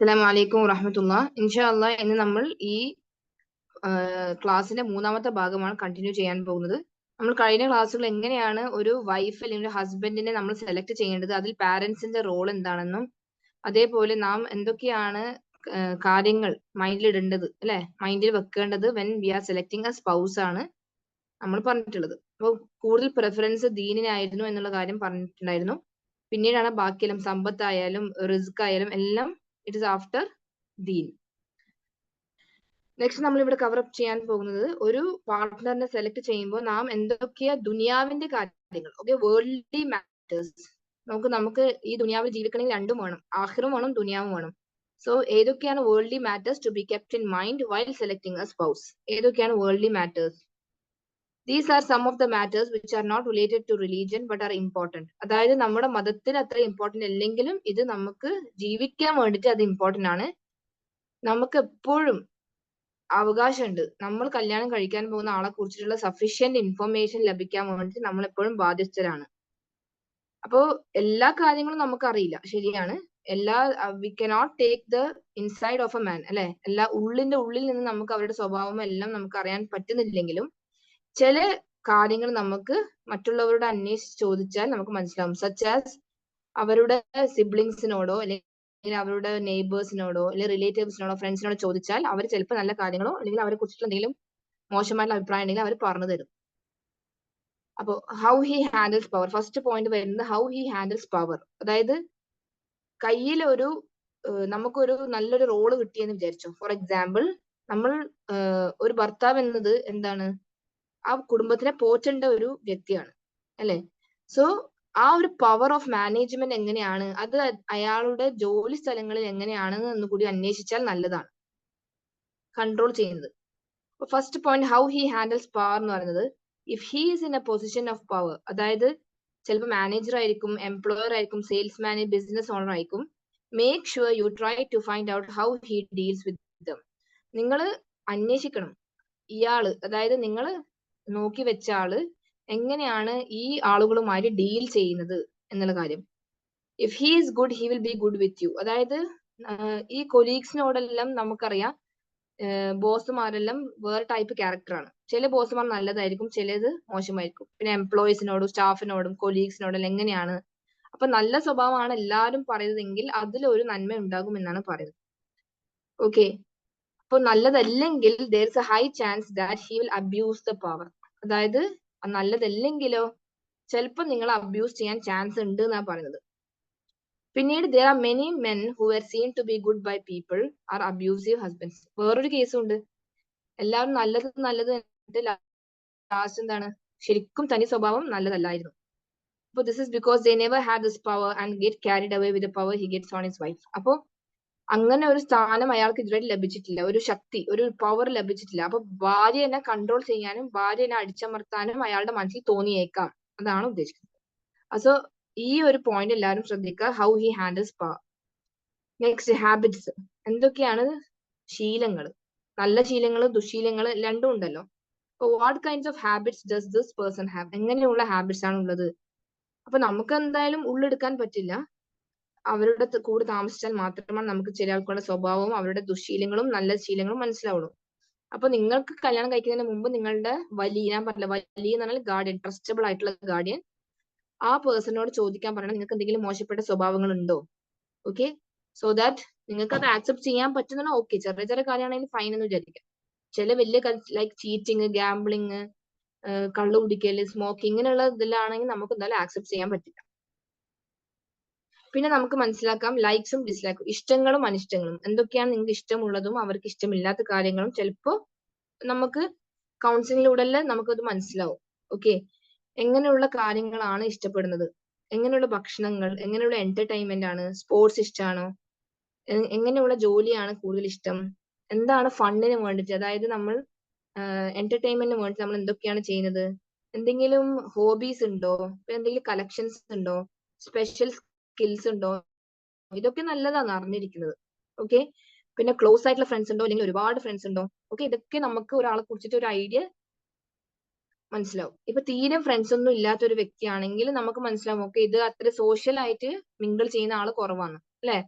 അസ്സലാമു അലൈക്കും വറഹ്മത്തുള്ളാ. ഇൻഷാ അള്ളാഹ് ഇന്ന് നമ്മൾ ഈ ക്ലാസ്സിന്റെ മൂന്നാമത്തെ ഭാഗമാണ് കണ്ടിന്യൂ ചെയ്യാൻ പോകുന്നത്. നമ്മൾ കഴിഞ്ഞ ക്ലാസ്സുകൾ എങ്ങനെയാണ് ഒരു വൈഫ് അല്ലെങ്കിൽ ഒരു ഹസ്ബൻഡിനെ നമ്മൾ സെലക്ട് ചെയ്യേണ്ടത്, അതിൽ പാരന്റ്സിന്റെ റോൾ എന്താണെന്നും അതേപോലെ നാം എന്തൊക്കെയാണ് കാര്യങ്ങൾ മൈൻഡിൽ ഇടേണ്ടത് അല്ലെ, മൈൻഡിൽ വെക്കേണ്ടത് when we are selecting a spouse ആണ് നമ്മൾ പറഞ്ഞിട്ടുള്ളത്. അപ്പോൾ കൂടുതൽ പ്രിഫറൻസ് ദീനിനായിരുന്നു എന്നുള്ള കാര്യം പറഞ്ഞിട്ടുണ്ടായിരുന്നു. പിന്നീടാണ് ബാക്കിയെല്ലാം സമ്പത്തായാലും റിസ്ക് ആയാലും എല്ലാം it is after Deen. Next നമ്മൾ ഇവിടെ കവർ അപ്പ് ചെയ്യാൻ പോകുന്നത് ഒരു പാർട്ട്ണറിനെ സെലക്ട് ചെയ്യുമ്പോൾ നാം എന്തൊക്കെയാ ദുനിയാവിന്റെ കാര്യങ്ങൾ, ഓക്കെ, വേൾഡ്ലി മാറ്റേഴ്സ്. നമുക്ക് ഈ ദുനിയാവിൽ ജീവിക്കണമെങ്കിൽ രണ്ടും വേണം, ആഖിറും വേണം ദുനിയാവും വേണം. സോ ഏതൊക്കെയാണ് worldly matters to be kept in mind while selecting a spouse? ഏതൊക്കെയാണ് worldly matters? These are some of the matters which are not related to religion but are important. അതായത് നമ്മുടെ മതത്തിന് അത്ര ഇമ്പോർട്ടന്റ് അല്ലെങ്കിലും ഇത് നമുക്ക് ജീവിക്കാൻ വേണ്ടിയിട്ട് അത് ഇമ്പോർട്ടന്റ് ആണ്. നമുക്ക് എപ്പോഴും അവകാശമുണ്ട്, നമ്മൾ കല്യാണം കഴിക്കാൻ പോകുന്ന ആളെ കുറിച്ചിട്ടുള്ള സഫീഷ്യന്റ് ഇൻഫർമേഷൻ ലഭിക്കാൻ വേണ്ടിയിട്ട് നമ്മൾ എപ്പോഴും ബാധ്യസ്ഥരാണ്. അപ്പോ എല്ലാ കാര്യങ്ങളും നമുക്കറിയില്ല, ശരിയാണ്. We cannot take the inside of a man, അല്ലെ, എല്ലാ ഉള്ളിന്റെ ഉള്ളിൽ നിന്ന് നമുക്ക് അവരുടെ സ്വഭാവം എല്ലാം നമുക്ക് അറിയാൻ പറ്റുന്നില്ലെങ്കിലും ചില കാര്യങ്ങൾ നമുക്ക് മറ്റുള്ളവരോട് അന്വേഷിച്ച് ചോദിച്ചാൽ നമുക്ക് മനസ്സിലാവും. സച്ച് ആസ് അവരുടെ സിബ്ലിങ്സിനോടോ അല്ലെങ്കിൽ അവരുടെ നെയ്ബേഴ്സിനോടോ അല്ലെങ്കിൽ റിലേറ്റീവ്സിനോടോ ഫ്രണ്ട്സിനോടോ ചോദിച്ചാൽ അവർ ചിലപ്പോൾ നല്ല കാര്യങ്ങളോ അല്ലെങ്കിൽ അവരെ കുറിച്ചിട്ടുള്ള എന്തെങ്കിലും മോശമായിട്ടുള്ള അഭിപ്രായം ഉണ്ടെങ്കിൽ അവർ പറഞ്ഞു തരും. അപ്പോ how he handles power, first point വരുന്നത് ഹൗ ഹി ഹാൻഡിൽസ് പവർ. അതായത് കയ്യിൽ നമുക്കൊരു നല്ലൊരു റോള് കിട്ടിയെന്ന് വിചാരിച്ചോ. ഫോർ എക്സാമ്പിൾ, നമ്മൾ ഒരു ഭർത്താവ് എന്നത് എന്താണ്, ആ കുടുംബത്തിനെ പോറ്റേണ്ട ഒരു വ്യക്തിയാണ്, അല്ലെ. സോ ആ ഒരു പവർ ഓഫ് മാനേജ്മെന്റ് എങ്ങനെയാണ്, അത് അയാളുടെ ജോലി സ്ഥലങ്ങളിൽ എങ്ങനെയാണെന്ന് എന്ന് കൂടി അന്വേഷിച്ചാൽ നല്ലതാണ്, കൺട്രോൾ ചെയ്യുന്നത്. First point how he handles power എന്ന് പറയുന്നത്, if he is in a position of power, അതായത് ചിലപ്പോൾ മാനേജർ ആയിരിക്കും, എംപ്ലോയർ ആയിരിക്കും, സെയിൽസ്മാൻ, ബിസിനസ് ഓണർ ആയിരിക്കും, make sure you try to find out how he deals with them. നിങ്ങൾ അന്വേഷിക്കണം ഇയാള്, അതായത് നിങ്ങൾ നോക്കി വെച്ച ആള് എങ്ങനെയാണ് ഈ ആളുകളുമായി ഡീൽ ചെയ്യുന്നത് എന്നുള്ള കാര്യം. If he is good he will be good with you. അതായത് ഈ കൊലീഗ്സിനോടെല്ലാം നമുക്കറിയാം, ബോസുമാരെല്ലാം വേറെ ടൈപ്പ് ക്യാരക്ടറാണ്. ചില ബോസുമാർ നല്ലതായിരിക്കും, ചിലത് മോശമായിരിക്കും. പിന്നെ എംപ്ലോയീസിനോടും സ്റ്റാഫിനോടും കൊലീഗ്സിനോടും എങ്ങനെയാണ്. അപ്പൊ നല്ല സ്വഭാവമാണ് എല്ലാവരും പറയുന്നതെങ്കിൽ അതിലൊരു നന്മ ഉണ്ടാകും എന്നാണ് പറയുന്നത്. ഓക്കെ, അപ്പൊ നല്ലതല്ലെങ്കിൽ there is a high chance that he will abuse the power. അതായത് നല്ലതല്ലെങ്കിലോ ചിലപ്പോൾ നിങ്ങൾ അബ്യൂസ് ചെയ്യാൻ ചാൻസ് ഉണ്ട് എന്നാണ് പറയുന്നത്. പിന്നീട് there are many men who were seen to be good by people are abusive husbands. വേറൊരു കേസും ഉണ്ട്. എല്ലാവരും നല്ലത് ലാസ്റ്റ് എന്താണ്, ശരിക്കും തനി സ്വഭാവം നല്ലതല്ലായിരുന്നു. അപ്പൊ this is because they never had this power and get carried away with the power he gets on his wife. അപ്പൊ അങ്ങനെ ഒരു സ്ഥാനം അയാൾക്ക് ഇതുവരെ ലഭിച്ചിട്ടില്ല, ഒരു ശക്തി, ഒരു പവർ ലഭിച്ചിട്ടില്ല. അപ്പൊ ഭാര്യനെ കൺട്രോൾ ചെയ്യാനും ഭാര്യനെ അടിച്ചമർത്താനും അയാളുടെ മനസ്സിൽ തോന്നിയേക്കാം, അതാണ് ഉദ്ദേശിക്കുന്നത്. സോ ഈ ഒരു പോയിന്റ് എല്ലാവരും ശ്രദ്ധിക്കുക, how he handles power. Next habits. എന്തൊക്കെയാണ് ശീലങ്ങൾ, നല്ല ശീലങ്ങൾ ദുശീലങ്ങൾ രണ്ടും ഉണ്ടല്ലോ. അപ്പൊ what kinds of habits does this person have, എങ്ങനെയുള്ള ഹാബിറ്റ്സ് ആണ് ഉള്ളത്. അപ്പൊ നമുക്ക് എന്തായാലും ഉള്ളെടുക്കാൻ പറ്റില്ല, അവരുടെ കൂടെ താമസിച്ചാൽ മാത്രമാണ് നമുക്ക് ചില ആൾക്കാരുടെ സ്വഭാവവും അവരുടെ ദുശീലങ്ങളും നല്ല ശീലങ്ങളും മനസ്സിലാവുള്ളൂ. അപ്പൊ നിങ്ങൾക്ക് കല്യാണം കഴിക്കുന്നതിന് മുമ്പ് നിങ്ങളുടെ ഞാൻ പറഞ്ഞില്ല, വലിയ എന്ന് പറഞ്ഞാൽ ഗാർഡിയൻ, ട്രസ്റ്റബിൾ ആയിട്ടുള്ള ഗാർഡിയൻ, ആ പേഴ്സണോട് ചോദിക്കാൻ പറയണം നിങ്ങൾക്ക് എന്തെങ്കിലും മോശപ്പെട്ട സ്വഭാവങ്ങൾ ഉണ്ടോ. ഓക്കെ, സോ ദാറ്റ് നിങ്ങൾക്ക് അത് ആക്സെപ്റ്റ് ചെയ്യാൻ പറ്റുന്ന ഓക്കെ. ചെറിയ ചെറിയ കാര്യമാണെങ്കിൽ ഫൈൻ എന്ന് വിചാരിക്കാം. ചില വലിയ ലൈക്ക് ചീറ്റിങ്, ഗാംബ്ലിങ്, കള്ളു കുടിക്കല്, സ്മോക്കിംഗ്, ഇങ്ങനെയുള്ള ഇതിലാണെങ്കിൽ നമുക്ക് എന്തായാലും ആക്സെപ്റ്റ് ചെയ്യാൻ പറ്റില്ല. പിന്നെ നമുക്ക് മനസ്സിലാക്കാം ലൈക്സും ഡിസ്ലൈക്കും, ഇഷ്ടങ്ങളും അനിഷ്ടങ്ങളും. എന്തൊക്കെയാണ് നിങ്ങൾക്ക് ഇഷ്ടമുള്ളതും അവർക്ക് ഇഷ്ടമില്ലാത്ത കാര്യങ്ങളും ചിലപ്പോ നമുക്ക് കൗൺസിലിങ്ങിലൂടെ നമുക്കത് മനസ്സിലാവും. ഓക്കെ, എങ്ങനെയുള്ള കാര്യങ്ങളാണ് ഇഷ്ടപ്പെടുന്നത്, എങ്ങനെയുള്ള ഭക്ഷണങ്ങൾ, എങ്ങനെയുള്ള എന്റർടൈൻമെന്റ് ആണ്, സ്പോർട്സ് ഇഷ്ടമാണോ, എങ്ങനെയുള്ള ജോലിയാണ് കൂടുതൽ ഇഷ്ടം, എന്താണ് ഫണ്ടിന് വേണ്ടിട്ട്, അതായത് നമ്മൾ എന്റർടൈൻമെന്റിന് വേണ്ടിട്ട് നമ്മൾ എന്തൊക്കെയാണ് ചെയ്യുന്നത്, എന്തെങ്കിലും ഹോബീസ് ഉണ്ടോ, എന്തെങ്കിലും കളക്ഷൻസ് ഉണ്ടോ, സ്പെഷ്യൽ സ്കിൽസ് ഉണ്ടോ, ഇതൊക്കെ നല്ലതാണ് അറിഞ്ഞിരിക്കുന്നത്. ഓക്കെ, പിന്നെ ക്ലോസ് ആയിട്ടുള്ള ഫ്രണ്ട്സ് ഉണ്ടോ അല്ലെങ്കിൽ ഒരുപാട് ഫ്രണ്ട്സ് ഉണ്ടോ. ഓക്കെ, ഇതൊക്കെ നമുക്ക് ഒരാളെ കുറിച്ചിട്ട് ഒരു ഐഡിയ മനസ്സിലാവും. ഇപ്പൊ തീരെ ഫ്രണ്ട്സ് ഒന്നും ഇല്ലാത്ത ഒരു വ്യക്തിയാണെങ്കിൽ നമുക്ക് മനസ്സിലാവും, ഓക്കെ, ഇത് അത്ര സോഷ്യൽ ആയിട്ട് മിങ്കിൾ ചെയ്യുന്ന ആള് കുറവാണ്, അല്ലെ.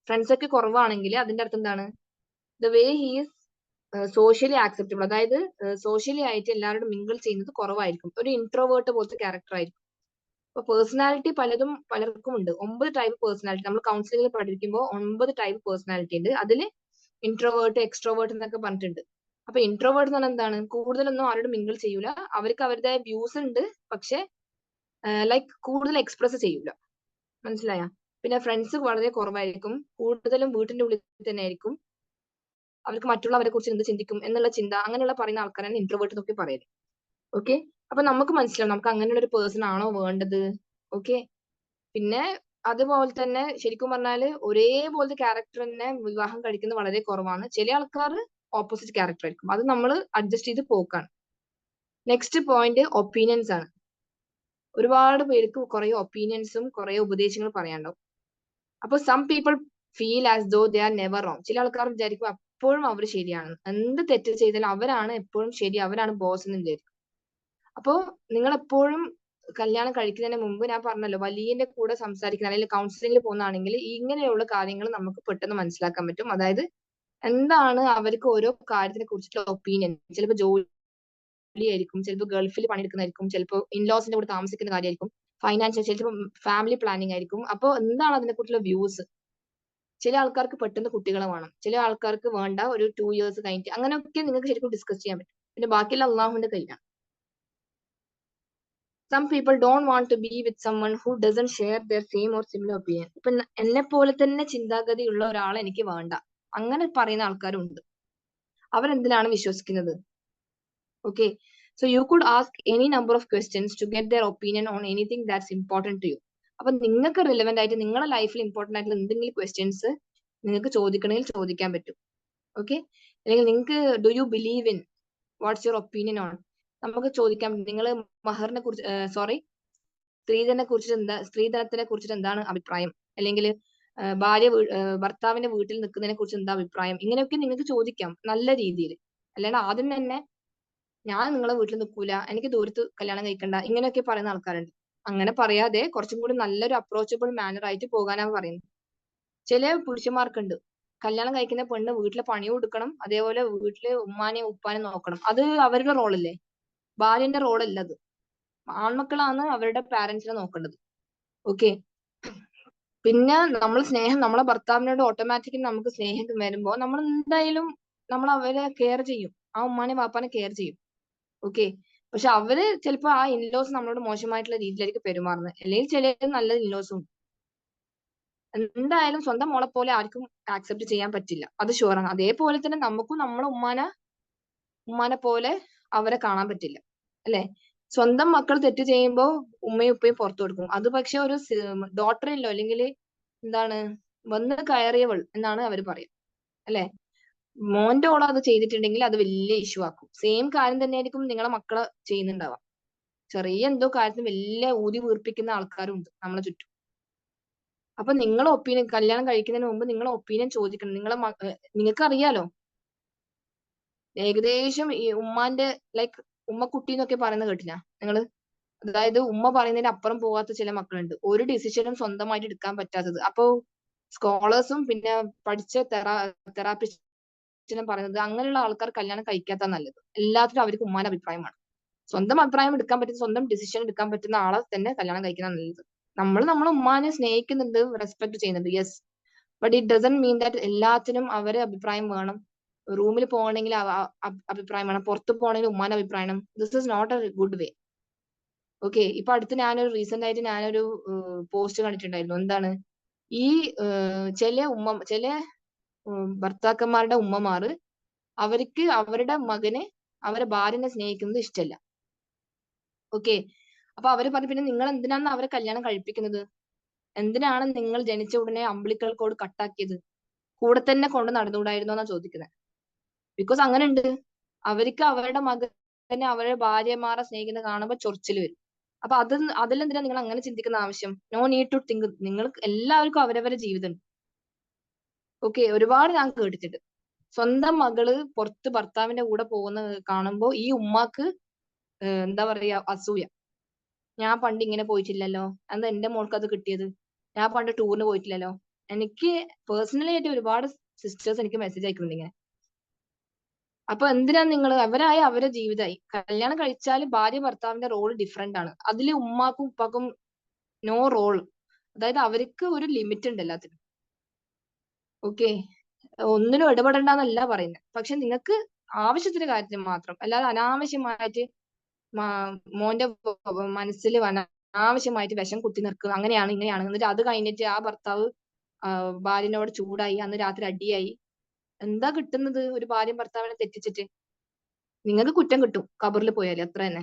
ഫ്രണ്ട്സ് ഒക്കെ കുറവാണെങ്കിൽ അതിന്റെ അർത്ഥം എന്താണ്? The way he is socially acceptable, അതായത് സോഷ്യലി ആയിട്ട് എല്ലാവരോടും മിങ്കിൾ ചെയ്യുന്നത് കുറവായിരിക്കും. ഒരു ഇൻട്രോവേർട്ട് പോലത്തെ ക്യാരക്ടർ ആയിരിക്കും. അപ്പൊ പേഴ്സണാലിറ്റി പലർക്കും ഉണ്ട്. 9 ടൈപ്പ് പേഴ്സണാലിറ്റി നമ്മൾ കൗൺസിലിംഗിൽ പഠിക്കുമ്പോൾ 9 ടൈപ്പ് പേഴ്സണാലിറ്റി ഉണ്ട്. അതിൽ ഇൻട്രോവേർട്ട്, എക്സ്ട്രോവേർട്ട് എന്നൊക്കെ പറഞ്ഞിട്ടുണ്ട്. അപ്പൊ ഇൻട്രോവേർട്ട് എന്ന് പറഞ്ഞാൽ എന്താണ്? കൂടുതലൊന്നും ആരോടും മിങ്കിൾ ചെയ്യൂല, അവർക്ക് അവരുടെ വ്യൂസ് ഉണ്ട്, പക്ഷെ ലൈക്ക് കൂടുതൽ എക്സ്പ്രസ് ചെയ്യൂല. മനസ്സിലായ? പിന്നെ ഫ്രണ്ട്സ് വളരെ കുറവായിരിക്കും, കൂടുതലും വീട്ടിന്റെ ഉള്ളിൽ തന്നെ ആയിരിക്കും. അവർക്ക് മറ്റുള്ളവരെ കുറിച്ച് എന്ത് ചിന്തിക്കും എന്നുള്ള ചിന്ത, അങ്ങനെയുള്ള പറയുന്ന ആൾക്കാരാണ് ഇൻട്രോവേർട്ട് എന്നൊക്കെ പറയുന്നത്. ഓക്കെ, അപ്പൊ നമുക്ക് മനസ്സിലാവും നമുക്ക് അങ്ങനെയുള്ള ഒരു പേഴ്സൺ ആണോ വേണ്ടത്. ഓക്കെ, പിന്നെ അതുപോലെ തന്നെ ശരിക്കും പറഞ്ഞാല് ഒരേപോലത്തെ ക്യാരക്ടർ തന്നെ വിവാഹം കഴിക്കുന്നത് വളരെ കുറവാണ്. ചില ആൾക്കാർ ഓപ്പോസിറ്റ് ക്യാരക്ടർ ആയിരിക്കും, അത് നമ്മൾ അഡ്ജസ്റ്റ് ചെയ്ത് പോക്കാണ്. നെക്സ്റ്റ് പോയിന്റ് ഒപ്പീനിയൻസ് ആണ്. ഒരുപാട് പേർക്ക് കുറെ ഒപ്പീനിയൻസും കുറെ ഉപദേശങ്ങളും പറയാനുണ്ടാവും. അപ്പൊ some people feel as though they are never wrong. ചില ആൾക്കാർ വിചാരിക്കും എപ്പോഴും അവർ ശരിയാണ്, എന്ത് തെറ്റ് ചെയ്താലും അവരാണ് എപ്പോഴും ശരി, അവരാണ് ബോസ് എന്ന് വിചാരിക്കും. അപ്പോ നിങ്ങൾ എപ്പോഴും കല്യാണം കഴിക്കുന്നതിന് മുമ്പ് ഞാൻ പറഞ്ഞല്ലോ, വലിയന്റെ കൂടെ സംസാരിക്കുന്ന അല്ലെങ്കിൽ കൗൺസിലിംഗിൽ പോകുന്നതാണെങ്കിൽ ഇങ്ങനെയുള്ള കാര്യങ്ങൾ നമുക്ക് പെട്ടെന്ന് മനസ്സിലാക്കാൻ പറ്റും. അതായത് എന്താണ് അവർക്ക് ഓരോ കാര്യത്തിനെ കുറിച്ചിട്ടുള്ള ഒപ്പീനിയൻ. ചിലപ്പോൾ ജോലി ആയിരിക്കും, ചിലപ്പോൾ ഗൾഫിൽ പണിയെടുക്കുന്നതായിരിക്കും, ചിലപ്പോൾ ഇൻലോസിന്റെ കൂടെ താമസിക്കുന്ന കാര്യമായിരിക്കും, ഫൈനാൻഷ്യൽ, ചിലപ്പോൾ ഫാമിലി പ്ലാനിങ് ആയിരിക്കും. അപ്പോൾ എന്താണ് അതിനെ കുറിച്ചുള്ള വ്യൂസ്. ചില ആൾക്കാർക്ക് പെട്ടെന്ന് കുട്ടികളെ വേണം, ചില ആൾക്കാർക്ക് വേണ്ട, ഒരു 2 years കഴിഞ്ഞിട്ട്, അങ്ങനെയൊക്കെ നിങ്ങൾക്ക് ശരിക്കും ഡിസ്കസ് ചെയ്യാൻ പറ്റും. പിന്നെ ബാക്കിയുള്ള അള്ളാഹുവിന്റെ കയ്യിലാണ്. Some people don't want to be with someone who doesn't share their same or similar opinion. ഇപ്പൊ എന്നെ പോലെ തന്നെ ചിന്താഗതിയുള്ള ഒരാളെ എനിക്ക് വേണ്ട, അങ്ങനെ പറയുന്ന ആൾക്കാരും ഉണ്ട്. അവരെന്തിനാണ് വിശ്വസിക്കുന്നത്? Okay, so you could ask any number of questions to get their opinion on anything that's important to you. അപ്പൊ നിങ്ങൾക്ക് റിലവന്റ് ആയിട്ട് നിങ്ങളുടെ ലൈഫിൽ ഇമ്പോർട്ടന്റ് ആയിട്ടുള്ള എന്തെങ്കിലും ക്വസ്റ്റ്യൻസ് നിങ്ങൾക്ക് ചോദിക്കണമെങ്കിൽ ചോദിക്കാൻ പറ്റും. ഓക്കെ, അല്ലെങ്കിൽ നിങ്ങൾക്ക് do you believe in, what's your opinion on, നമുക്ക് ചോദിക്കാം. നിങ്ങൾ മഹറിനെ കുറിച്ച്, സോറി, സ്ത്രീധനത്തിനെ കുറിച്ചിട്ട് എന്താണ് അഭിപ്രായം, അല്ലെങ്കിൽ ഭർത്താവിന്റെ വീട്ടിൽ നിൽക്കുന്നതിനെ കുറിച്ച് എന്താ അഭിപ്രായം, ഇങ്ങനെയൊക്കെ നിങ്ങൾക്ക് ചോദിക്കാം നല്ല രീതിയിൽ. അല്ലാണ്ട് ആദ്യം തന്നെ ഞാൻ നിങ്ങളെ വീട്ടിൽ നിൽക്കൂല, എനിക്ക് ദൂരത്ത് കല്യാണം കഴിക്കണ്ട, ഇങ്ങനെയൊക്കെ പറയുന്ന ആൾക്കാരുണ്ട്. അങ്ങനെ പറയാതെ കുറച്ചും കൂടി നല്ലൊരു അപ്രോച്ചബിൾ മാനർ ആയിട്ട് പോകാനാണ് പറയുന്നത്. ചില പുരുഷന്മാർക്കുണ്ട്, കല്യാണം കഴിക്കുന്ന പെണ്ണ് വീട്ടിലെ പണിയും എടുക്കണം, അതേപോലെ വീട്ടില് ഉമ്മാനെയും ഉപ്പാനെയും നോക്കണം. അത് അവരുടെ റോളല്ലേ, ഭാര്യന്റെ റോളല്ല അത്. ആൺമക്കളാണ് അവരുടെ പാരന്റ്സിനെ നോക്കേണ്ടത്. ഓക്കെ, പിന്നെ നമ്മൾ സ്നേഹം, നമ്മളെ ഭർത്താവിനോട് ഓട്ടോമാറ്റിക്കലി നമുക്ക് സ്നേഹം വരുമ്പോ നമ്മൾ എന്തായാലും നമ്മൾ അവരെ കെയർ ചെയ്യും, ആ ഉമ്മാനെ വാപ്പാനെ കെയർ ചെയ്യും. ഓക്കെ, പക്ഷെ അവര് ചിലപ്പോ ആ ഇൻലോസ് നമ്മളോട് മോശമായിട്ടുള്ള രീതിയിലായിരിക്കും പെരുമാറുന്നത്, അല്ലെങ്കിൽ ചില നല്ല ഇൻലോസും. എന്തായാലും സ്വന്തം മോളെ പോലെ ആർക്കും ആക്സെപ്റ്റ് ചെയ്യാൻ പറ്റില്ല, അത് ഷുവറാണ്. അതേപോലെ തന്നെ നമുക്കും നമ്മളെ ഉമ്മാനെ പോലെ അവരെ കാണാൻ പറ്റില്ല, അല്ലെ? സ്വന്തം മക്കൾ തെറ്റ് ചെയ്യുമ്പോൾ ഉമ്മയും ഉപ്പയും പുറത്തു കൊടുക്കും. അത് പക്ഷെ ഒരു ഡോട്ടറില്ലോ, അല്ലെങ്കിൽ എന്താണ്, വന്ന് കയറിയവൾ എന്നാണ് അവർ പറയുക, അല്ലെ? മോന്റെ ഓളം അത് ചെയ്തിട്ടുണ്ടെങ്കിൽ അത് വലിയ ഇഷ്യൂ ആക്കും. സെയിം കാര്യം തന്നെയായിരിക്കും നിങ്ങളെ മക്കള് ചെയ്യുന്നുണ്ടാവാം. ചെറിയ എന്തോ കാര്യത്തിന് വലിയ ഊതി വീർപ്പിക്കുന്ന ആൾക്കാരും ഉണ്ട് നമ്മളെ ചുറ്റും. അപ്പൊ നിങ്ങളെ ഒപ്പീനിയൻ, കല്യാണം കഴിക്കുന്നതിന് മുമ്പ് നിങ്ങളെ ഒപ്പീനിയൻ ചോദിക്കണം. നിങ്ങൾക്ക് അറിയാലോ, ഏകദേശം ഈ ഉമ്മാന്റെ ലൈക്ക് ഉമ്മക്കുട്ടി എന്നൊക്കെ പറയുന്നത് കേട്ടില്ല നിങ്ങള്? അതായത് ഉമ്മ പറയുന്നതിന് അപ്പുറം പോകാത്ത ചില മക്കളുണ്ട്, ഒരു ഡിസിഷനും സ്വന്തമായിട്ട് എടുക്കാൻ പറ്റാത്തത്. അപ്പൊ സ്കോളേഴ്സും പിന്നെ പഠിച്ച തെറാപ്പിസ്റ്റും പറയുന്നത് അങ്ങനെയുള്ള ആൾക്കാർ കല്യാണം കഴിക്കാത്ത നല്ലത്. എല്ലാത്തിനും അവർക്ക് ഉമ്മാന്റെ അഭിപ്രായമാണ്. സ്വന്തം അഭിപ്രായം എടുക്കാൻ പറ്റുന്ന, സ്വന്തം ഡിസിഷൻ എടുക്കാൻ പറ്റുന്ന ആളെ തന്നെ കല്യാണം കഴിക്കുന്ന നല്ലത്. നമ്മൾ നമ്മളെ ഉമ്മാനെ സ്നേഹിക്കുന്നുണ്ട്, റെസ്പെക്ട് ചെയ്യുന്നുണ്ട്, yes, but it doesn't mean that എല്ലാത്തിനും അവരെ അഭിപ്രായം വേണം. റൂമിൽ പോകണമെങ്കിൽ അഭിപ്രായം വേണം, പുറത്ത് പോകണമെങ്കിൽ ഉമ്മാന്റെ അഭിപ്രായം. This is not a good way. Okay, ഇപ്പൊ അടുത്ത് റീസെന്റ് ആയിട്ട് ഞാനൊരു പോസ്റ്റ് കണ്ടിട്ടുണ്ടായിരുന്നു. എന്താണ്, ഈ ചില ഭർത്താക്കന്മാരുടെ ഉമ്മമാര് അവർക്ക് അവരുടെ മകനെ, അവരെ ഭാര്യനെ സ്നേഹിക്കുന്നത് ഇഷ്ടമല്ല. ഓക്കെ, അപ്പൊ അവര് പറഞ്ഞു, പിന്നെ നിങ്ങൾ എന്തിനാണ് അവരെ കല്യാണം കഴിപ്പിക്കുന്നത്? എന്തിനാണ് നിങ്ങൾ ജനിച്ച ഉടനെ അമ്പിളിക്കൽ കോഡ് കട്ടാക്കിയത്? കൂടെ തന്നെ കൊണ്ട് നടന്നുകൂടായിരുന്നോ എന്നാ ചോദിക്കുന്നത്. ബിക്കോസ് അങ്ങനെ ഉണ്ട്, അവർക്ക് അവരുടെ മകനെ അവരുടെ ഭാര്യമാരെ സ്നേഹിക്കുന്നത് കാണുമ്പോൾ ചൊറിച്ചിൽ വരും. അപ്പൊ അതിലെന്തിനാ നിങ്ങൾ അങ്ങനെ ചിന്തിക്കുന്ന ആവശ്യം? No need to think. നിങ്ങൾക്ക് എല്ലാവർക്കും അവരവരുടെ ജീവിതം. ഓക്കെ, ഒരുപാട് ഞാൻ കേട്ടിട്ടുണ്ട്, സ്വന്തം മകള് പുറത്ത് ഭർത്താവിന്റെ കൂടെ പോകുന്ന കാണുമ്പോ ഈ ഉമ്മാക്ക് എന്താ പറയാ, അസൂയ. ഞാൻ പണ്ട് ഇങ്ങനെ പോയിട്ടില്ലല്ലോ, എന്താ എന്റെ മോൾക്ക് അത് കിട്ടിയത്? ഞാൻ പണ്ട് ടൂറിന് പോയിട്ടില്ലല്ലോ, എനിക്ക് പേഴ്സണലി ആയിട്ട് ഒരുപാട് സിസ്റ്റേഴ്സ് എനിക്ക് മെസ്സേജ് അയക്കുന്നുണ്ട് ഇങ്ങനെ. അപ്പൊ എന്തിനാ നിങ്ങൾ, അവരായ അവരുടെ ജീവിതമായി. കല്യാണം കഴിച്ചാൽ ഭാര്യ ഭർത്താവിന്റെ റോൾ ഡിഫറെന്റ് ആണ്. അതിൽ ഉമ്മാക്കും ഉപ്പാക്കും നോ റോൾ. അതായത് അവർക്ക് ഒരു ലിമിറ്റ് ഉണ്ട് എല്ലാത്തിനും. ഓക്കെ, ഒന്നിനും ഇടപെടണ്ടെന്നല്ല പറയുന്നത്. പക്ഷെ നിങ്ങൾക്ക് ആവശ്യത്തിന്റെ കാര്യത്തിന് മാത്രം, അല്ലാതെ അനാവശ്യമായിട്ട് മോന്റെ മനസ്സിൽ അനാവശ്യമായിട്ട് വിഷം കുത്തി നിൽക്കുക, അങ്ങനെയാണ് ഇങ്ങനെയാണ്. എന്നിട്ട് അത് കഴിഞ്ഞിട്ട് ആ ഭർത്താവ് ഭാര്യനോട് ചൂടായി, അന്ന് രാത്രി അടിയായി. എന്താ കിട്ടുന്നത് ഒരു ഭാര്യയും ഭർത്താവിനെ തെറ്റിച്ചിട്ട്? നിങ്ങൾക്ക് കുറ്റം കിട്ടും ഖബറിൽ പോയാൽ, അത്ര തന്നെ.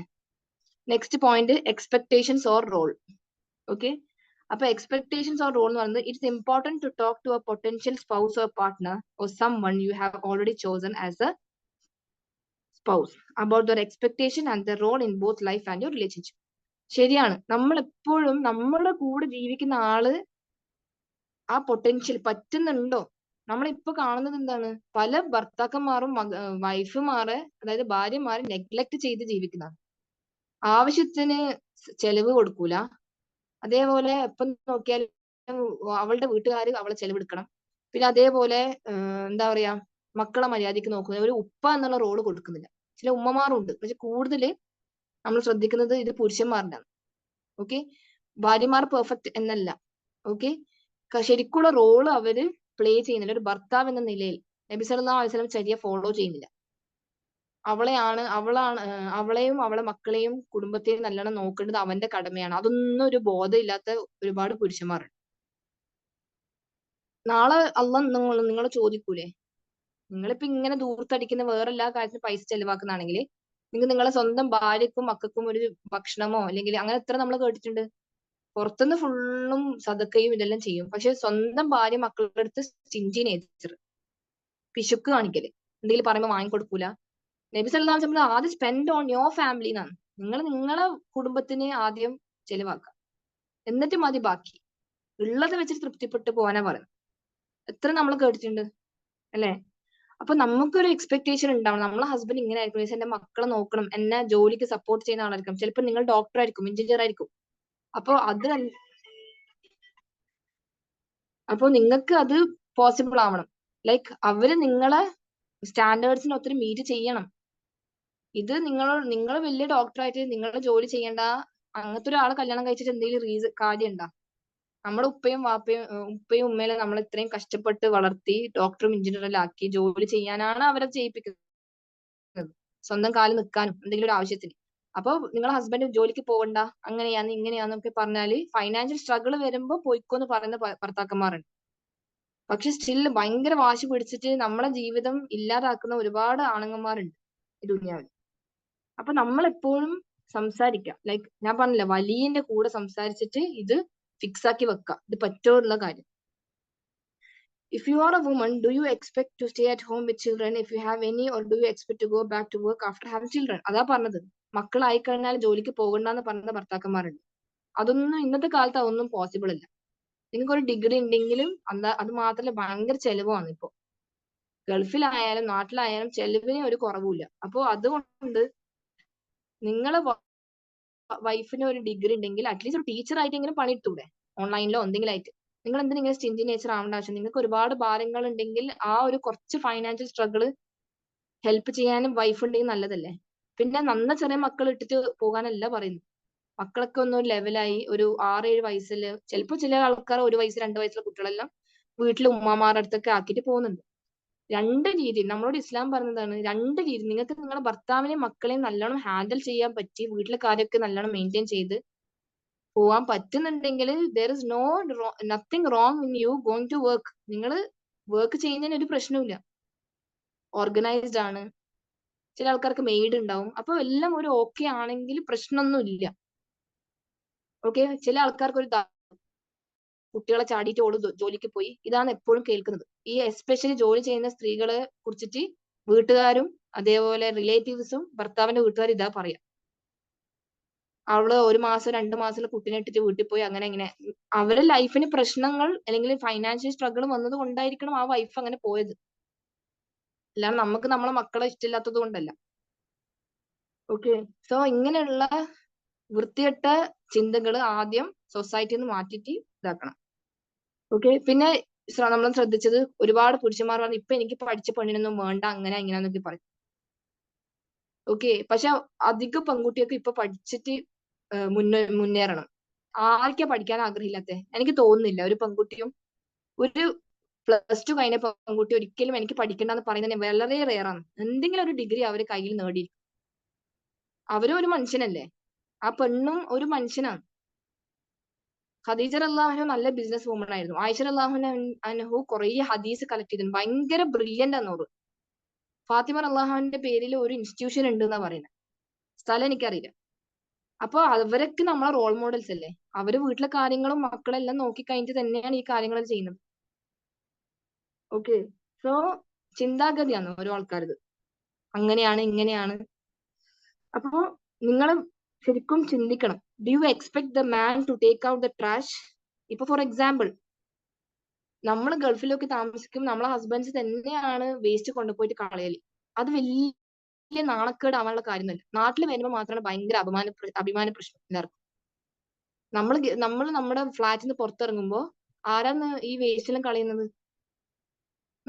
Next point, expectations or role. Okay, അപ്പൊ എക്സ്പെക്ടേഷൻസ് ഓർ റോൾ എന്ന് പറയുന്നത്, it's important to talk to a potential spouse or partner or someone you have already chosen as a spouse about their expectation and the role in both life and your relationship. ശരിയാണ്, നമ്മൾ എപ്പോഴും നമ്മുടെ കൂടെ ജീവിക്കുന്ന ആള് ആ potential പറ്റുന്നുണ്ടോ? നമ്മളിപ്പോ കാണുന്നത് എന്താണ്? പല ഭർത്താക്കന്മാരും വൈഫുമാരെ, അതായത് ഭാര്യമാരെ നെഗ്ലക്ട് ചെയ്ത് ജീവിക്കുന്നതാണ്. ആവശ്യത്തിന് ചെലവ് കൊടുക്കൂല. അതേപോലെ എപ്പം നോക്കിയാലും അവളുടെ വീട്ടുകാർ അവളെ ചെലവെടുക്കണം. പിന്നെ അതേപോലെ എന്താ പറയാ, മക്കളെ മര്യാദയ്ക്ക് നോക്കുന്ന ഒരു ഉപ്പ എന്നുള്ള റോള് കൊടുക്കുന്നില്ല. ചില ഉമ്മമാരുണ്ട്, പക്ഷെ കൂടുതൽ നമ്മൾ ശ്രദ്ധിക്കുന്നത് ഇത് പുരുഷന്മാരുടെ. ഓക്കെ, ഭാര്യമാർ പെർഫെക്റ്റ് എന്നല്ല. ഓക്കെ, ശരിക്കുള്ള റോള് അവര് പ്ലേ ചെയ്യുന്നില്ല. ഒരു ഭർത്താവ് എന്ന നിലയിൽ നബി സല്ലല്ലാഹു അലൈഹി വസല്ലം ചര്യ ഫോളോ ചെയ്യുന്നില്ല. അവളെയും അവളെ മക്കളെയും കുടുംബത്തെയും നല്ലോണം നോക്കേണ്ടത് അവന്റെ കടമയാണ്. അതൊന്നും ഒരു ബോധമില്ലാത്ത ഒരുപാട് പുരുഷന്മാരുണ്ട്. നാളെ അള്ളാഹ് നിങ്ങൾ ചോദിക്കൂലേ, നിങ്ങളിപ്പോ ഇങ്ങനെ ദൂർത്തടിക്കുന്ന വേറെല്ലാ കാര്യത്തിനും പൈസ ചെലവാക്കുന്നതാണെങ്കിൽ, നിങ്ങൾ നിങ്ങളെ സ്വന്തം ഭാര്യക്കും മക്കൾക്കും ഒരു ഭക്ഷണമോ അല്ലെങ്കിൽ അങ്ങനെ എത്ര നമ്മൾ കേട്ടിട്ടുണ്ട്. പുറത്തുനിന്ന് ഫുള്ളും സദക്കയും ഇതെല്ലാം ചെയ്യും, പക്ഷെ സ്വന്തം ഭാര്യ മക്കളുടെ അടുത്ത് സ്റ്റിഞ്ചി നേച്ചർ, പിശുക്ക് കാണിക്കല്, എന്തെങ്കിലും പറയുമ്പോൾ വാങ്ങിക്കൊടുക്കൂല. നബി സല്ലല്ലാഹു അലൈഹി വസല്ലം ആദ്യം സ്പെൻഡ് ഓൺ യുവർ ഫാമിലി എന്നാണ്. നിങ്ങളെ കുടുംബത്തിന് ആദ്യം ചെലവാക്കുക, എന്നിട്ട് മതി ബാക്കി. ഉള്ളത് വെച്ചിട്ട് തൃപ്തിപ്പെട്ട് പോകാനാ പറയുന്നത്. എത്ര നമ്മൾ കേട്ടിട്ടുണ്ട് അല്ലെ? അപ്പൊ നമുക്കൊരു എക്സ്പെക്ടേഷൻ ഉണ്ടാവണം. നമ്മളെ ഹസ്ബൻഡ് ഇങ്ങനെ ആയിരിക്കും, എന്റെ മക്കളെ നോക്കണം, എന്നെ ജോലിക്ക് സപ്പോർട്ട് ചെയ്യുന്ന ആളായിരിക്കും. ചിലപ്പോൾ നിങ്ങൾ ഡോക്ടർ ആയിരിക്കും, എഞ്ചിനീയർ ആയിരിക്കും. അപ്പൊ നിങ്ങൾക്ക് അത് പോസിബിൾ ആവണം. ലൈക്ക് അവര് നിങ്ങളെ സ്റ്റാൻഡേർഡ്സിന് ഒത്തിരി മീറ്റ് ചെയ്യണം. ഇത് നിങ്ങൾ വലിയ ഡോക്ടറായിട്ട് നിങ്ങളുടെ ജോലി ചെയ്യേണ്ട അങ്ങനത്തെ ഒരാളെ കല്യാണം കഴിച്ചിട്ട് എന്തെങ്കിലും കാര്യം ഉണ്ടാ? നമ്മുടെ ഉപ്പയും ഉമ്മയിലും നമ്മൾ ഇത്രയും കഷ്ടപ്പെട്ട് വളർത്തി ഡോക്ടറും എഞ്ചിനീയറും ആക്കി ജോലി ചെയ്യാനാണ് അവരെ ചെയ്യിപ്പിക്കുന്നത്, സ്വന്തം കാലിൽ നിൽക്കാനും എന്തെങ്കിലും ഒരു ആവശ്യത്തിന്. അപ്പൊ നിങ്ങളെ ഹസ്ബൻഡ് ജോലിക്ക് പോകണ്ട, അങ്ങനെയാന്ന് ഇങ്ങനെയാന്നൊക്കെ പറഞ്ഞാല് ഫൈനാൻഷ്യൽ സ്ട്രഗിൾ വരുമ്പോ പോയിക്കോന്ന് പറയുന്ന ഭർത്താക്കന്മാരുണ്ട്. പക്ഷെ സ്റ്റിൽ ഭയങ്കര വാശി പിടിച്ചിട്ട് നമ്മളെ ജീവിതം ഇല്ലാതാക്കുന്ന ഒരുപാട് ആണുങ്ങന്മാരുണ്ട് ഈ ദുനിയാവിൽ. അപ്പൊ നമ്മൾ എപ്പോഴും സംസാരിക്കാം. ലൈക്ക് ഞാൻ പറഞ്ഞില്ല, വലിയന്റെ കൂടെ സംസാരിച്ചിട്ട് ഇത് ഫിക്സ് ആക്കി വെക്കാം, ഇത് പറ്റോ എന്നുള്ള കാര്യം. If you are a woman, do you expect to stay at home with children if you have any, or do you expect to go back to work after having children? അതാ പറഞ്ഞത്, മക്കളായി കഴിഞ്ഞാൽ ജോലിക്ക് പോകണ്ടെന്ന് പറയുന്ന ഭർത്താക്കന്മാരുണ്ട്. അതൊന്നും ഇന്നത്തെ കാലത്ത് അതൊന്നും പോസിബിൾ അല്ല. നിങ്ങൾക്കൊരു ഡിഗ്രി ഉണ്ടെങ്കിലും അത് മാത്രമല്ല, ഭയങ്കര ചെലവാണ് ഇപ്പൊ. ഗൾഫിലായാലും നാട്ടിലായാലും ചെലവിന് ഒരു കുറവുമില്ല. അപ്പൊ അതുകൊണ്ട് നിങ്ങളെ വൈഫിന് ഒരു ഡിഗ്രി ഉണ്ടെങ്കിൽ അറ്റ്ലീസ്റ്റ് ഒരു ടീച്ചർ ആയിട്ടെങ്കിലും പണിയെടുത്തൂടെ, ഓൺലൈനിലോ എന്തെങ്കിലും ആയിട്ട്. നിങ്ങൾ എന്തിനാ ഇങ്ങനെ സ്റ്റിഞ്ചി നേച്ചർ ആവേണ്ട ആവശ്യം? നിങ്ങൾക്ക് ഒരുപാട് ഭാരങ്ങൾ ഉണ്ടെങ്കിൽ ആ ഒരു കുറച്ച് ഫൈനാൻഷ്യൽ സ്ട്രഗിൾ ഹെൽപ്പ് ചെയ്യാനും വൈഫ് ഉണ്ടെങ്കിൽ നല്ലതല്ലേ? പിന്നെ ചെറിയ മക്കൾ ഇട്ടിട്ട് പോകാനല്ല പറയുന്നു. മക്കളൊക്കെ ഒന്ന് ലെവലായി ഒരു 6-7 വയസ്സിൽ, ചിലപ്പോൾ ചില ആൾക്കാർ 1 വയസ്സ് 2 വയസ്സുള്ള കുട്ടികളെല്ലാം വീട്ടിൽ ഉമ്മമാരുടെ അടുത്തൊക്കെ ആക്കിയിട്ട് പോകുന്നുണ്ട്. രണ്ട് രീതി നമ്മളോട് ഇസ്ലാം പറഞ്ഞതാണ്. രണ്ട് രീതി, നിങ്ങൾക്ക് നിങ്ങളുടെ ഭർത്താവിനെയും മക്കളെയും നല്ലോണം ഹാൻഡിൽ ചെയ്യാൻ പറ്റി വീട്ടിലെ കാര്യമൊക്കെ നല്ലോണം മെയിൻറ്റെയിൻ ചെയ്ത് പോവാൻ പറ്റുന്നുണ്ടെങ്കിൽ there is nothing wrong in you going to work. നിങ്ങൾ വർക്ക് ചെയ്യുന്നതിന് ഒരു പ്രശ്നവുമില്ല, ഓർഗനൈസ്ഡ് ആണ്. ചില ആൾക്കാർക്ക് മെയ്ഡ് ഉണ്ടാവും. അപ്പൊ എല്ലാം ഒരു ഓക്കെ ആണെങ്കിൽ പ്രശ്നമൊന്നും ഇല്ല. ഓക്കെ, ചില ആൾക്കാർക്ക് ഒരു കുട്ടികളെ ചാടിയിട്ട് ഓള് ജോലിക്ക് പോയി, ഇതാണ് എപ്പോഴും കേൾക്കുന്നത്. ഈ എസ്പെഷ്യലി ജോലി ചെയ്യുന്ന സ്ത്രീകളെ കുറിച്ചിട്ട് വീട്ടുകാരും അതേപോലെ റിലേറ്റീവ്സും ഭർത്താവിന്റെ വീട്ടുകാരും ഇതാ പറയാ, അവള് 1 മാസം 2 മാസം കുട്ടീനെ ഇട്ടിട്ട് വീട്ടിൽ പോയി, അങ്ങനെ ഇങ്ങനെ. അവരുടെ ലൈഫിന് പ്രശ്നങ്ങൾ അല്ലെങ്കിൽ ഫൈനാൻഷ്യൽ സ്ട്രഗിൾ വന്നത് കൊണ്ടായിരിക്കണം ആ വൈഫ് അങ്ങനെ പോയത്, അല്ലാതെ നമുക്ക് നമ്മളെ മക്കളെ ഇഷ്ടമില്ലാത്തത് കൊണ്ടല്ല. ഓക്കെ, സോ ഇങ്ങനെയുള്ള വൃത്തികെട്ട ചിന്തകൾ ആദ്യം സൊസൈറ്റിയിൽ നിന്ന് മാറ്റിയിട്ട് ഇതാക്കണം. ഓക്കെ, പിന്നെ നമ്മൾ ശ്രദ്ധിച്ചത് ഒരുപാട് പുരുഷന്മാർ പറഞ്ഞു ഇപ്പൊ എനിക്ക് പഠിച്ച പെണ്ണിനൊന്നും വേണ്ട അങ്ങനെ ഇങ്ങനെന്നൊക്കെ പറയും. ഓക്കെ, പക്ഷെ അധിക പെൺകുട്ടികൾക്ക് ഇപ്പൊ പഠിച്ചിട്ട് മുന്നേറണം. ആർക്കാ പഠിക്കാൻ ആഗ്രഹമില്ലാത്ത? എനിക്ക് തോന്നുന്നില്ല ഒരു പെൺകുട്ടിയും ഒരു +2 കഴിഞ്ഞ പെൺകുട്ടി ഒരിക്കലും എനിക്ക് പഠിക്കണ്ടെന്ന് പറയുന്നത് വളരെ റെയറാണ്. എന്തെങ്കിലും ഒരു ഡിഗ്രി അവർ കയ്യിൽ നേടി. അവരും ഒരു മനുഷ്യനല്ലേ, ആ പെണ്ണും ഒരു മനുഷ്യനാണ്. ഖദീജ റളിയല്ലാഹു നല്ല ബിസിനസ് വുമൺ ആയിരുന്നു. ആയിഷ റളിയല്ലാഹു അൻഹു കുറെ ഹദീസ് കളക്ട് ചെയ്തിട്ടുണ്ട്, ഭയങ്കര ബ്രില്യന്റ് ആണ് അവർ. ഫാത്തിമ റളിയല്ലാഹുവിന്റെ പേരിൽ ഒരു ഇൻസ്റ്റിറ്റ്യൂഷൻ ഉണ്ട് എന്നാ പറയുന്നത്, സ്ഥലം എനിക്കറിയില്ല. അപ്പൊ അവരൊക്കെ നമ്മളെ റോൾ മോഡൽസ് അല്ലേ. അവര് വീട്ടിലെ കാര്യങ്ങളും മക്കളെല്ലാം നോക്കി കഴിഞ്ഞിട്ട് തന്നെയാണ് ഈ കാര്യങ്ങൾ ചെയ്യുന്നത്. ഓക്കെ, സോ ചിന്താഗതിയാണ് ഓരോ ആൾക്കാരത്, അങ്ങനെയാണ് ഇങ്ങനെയാണ്. അപ്പോ നിങ്ങൾ ശരിക്കും ചിന്തിക്കണം. Do you expect the man to take out the trash? ഇപ്പൊ ഫോർ എക്സാമ്പിൾ, നമ്മൾ ഗൾഫിലൊക്കെ താമസിക്കും, നമ്മളെ ഹസ്ബൻഡ്സ് തന്നെയാണ് വേസ്റ്റ് കൊണ്ടുപോയിട്ട് കളയല്. അത് വലിയ നാണക്കേട് ആവാനുള്ള കാര്യമല്ല. നാട്ടിൽ വരുമ്പോൾ മാത്രമാണ് ഭയങ്കര അഭിമാന പ്രശ്നം എല്ലാവർക്കും. നമ്മൾ നമ്മുടെ ഫ്ലാറ്റിൽ നിന്ന് പുറത്തിറങ്ങുമ്പോ ആരാന്ന് ഈ വേസ്റ്റ് എല്ലാം കളയുന്നത്?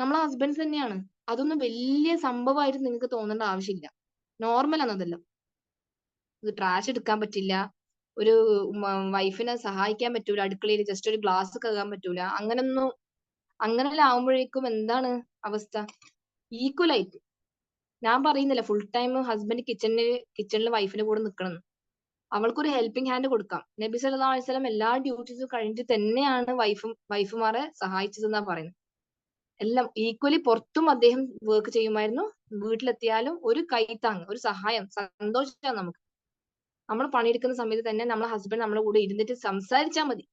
നമ്മളെ ഹസ്ബൻഡ്സ് തന്നെയാണ്. അതൊന്നും വലിയ സംഭവമായിട്ട് നിങ്ങൾക്ക് തോന്നേണ്ട ആവശ്യമില്ല. നോർമൽ ആണ് അതെല്ലാം. ഇത് ട്രാഷ് എടുക്കാൻ പറ്റില്ല, ഒരു വൈഫിനെ സഹായിക്കാൻ പറ്റൂല, അടുക്കളയിൽ ജസ്റ്റ് ഒരു ഗ്ലാസ് കഴുകാൻ പറ്റൂല, അങ്ങനെല്ലാം ആവുമ്പോഴേക്കും എന്താണ് അവസ്ഥ? ഈക്വൽ ആയിട്ട്. ഞാൻ പറയുന്നില്ല ഫുൾ ടൈം ഹസ്ബൻഡ് കിച്ചണിൽ വൈഫിന്റെ കൂടെ നിൽക്കണം. അവൾക്കൊരു ഹെൽപ്പിംഗ് ഹാൻഡ് കൊടുക്കാം. നബി സല്ലല്ലാഹു അലൈഹി വസല്ലം എല്ലാ ഡ്യൂട്ടീസും കഴിഞ്ഞിട്ട് തന്നെയാണ് വൈഫുമാരെ സഹായിച്ചതെന്നാ പറയുന്നത്. എല്ലാം ഈക്വലി പുറത്തും അദ്ദേഹം വർക്ക് ചെയ്യുമായിരുന്നു, വീട്ടിലെത്തിയാലും ഒരു കൈത്താങ്, ഒരു സഹായം, സന്തോഷമാണ് നമുക്ക്. നമ്മൾ പണിയെടുക്കുന്ന സമയത്ത് തന്നെ നമ്മളെ ഹസ്ബൻഡ് നമ്മുടെ കൂടെ ഇരുന്നിട്ട് സംസാരിച്ചാൽ മതി.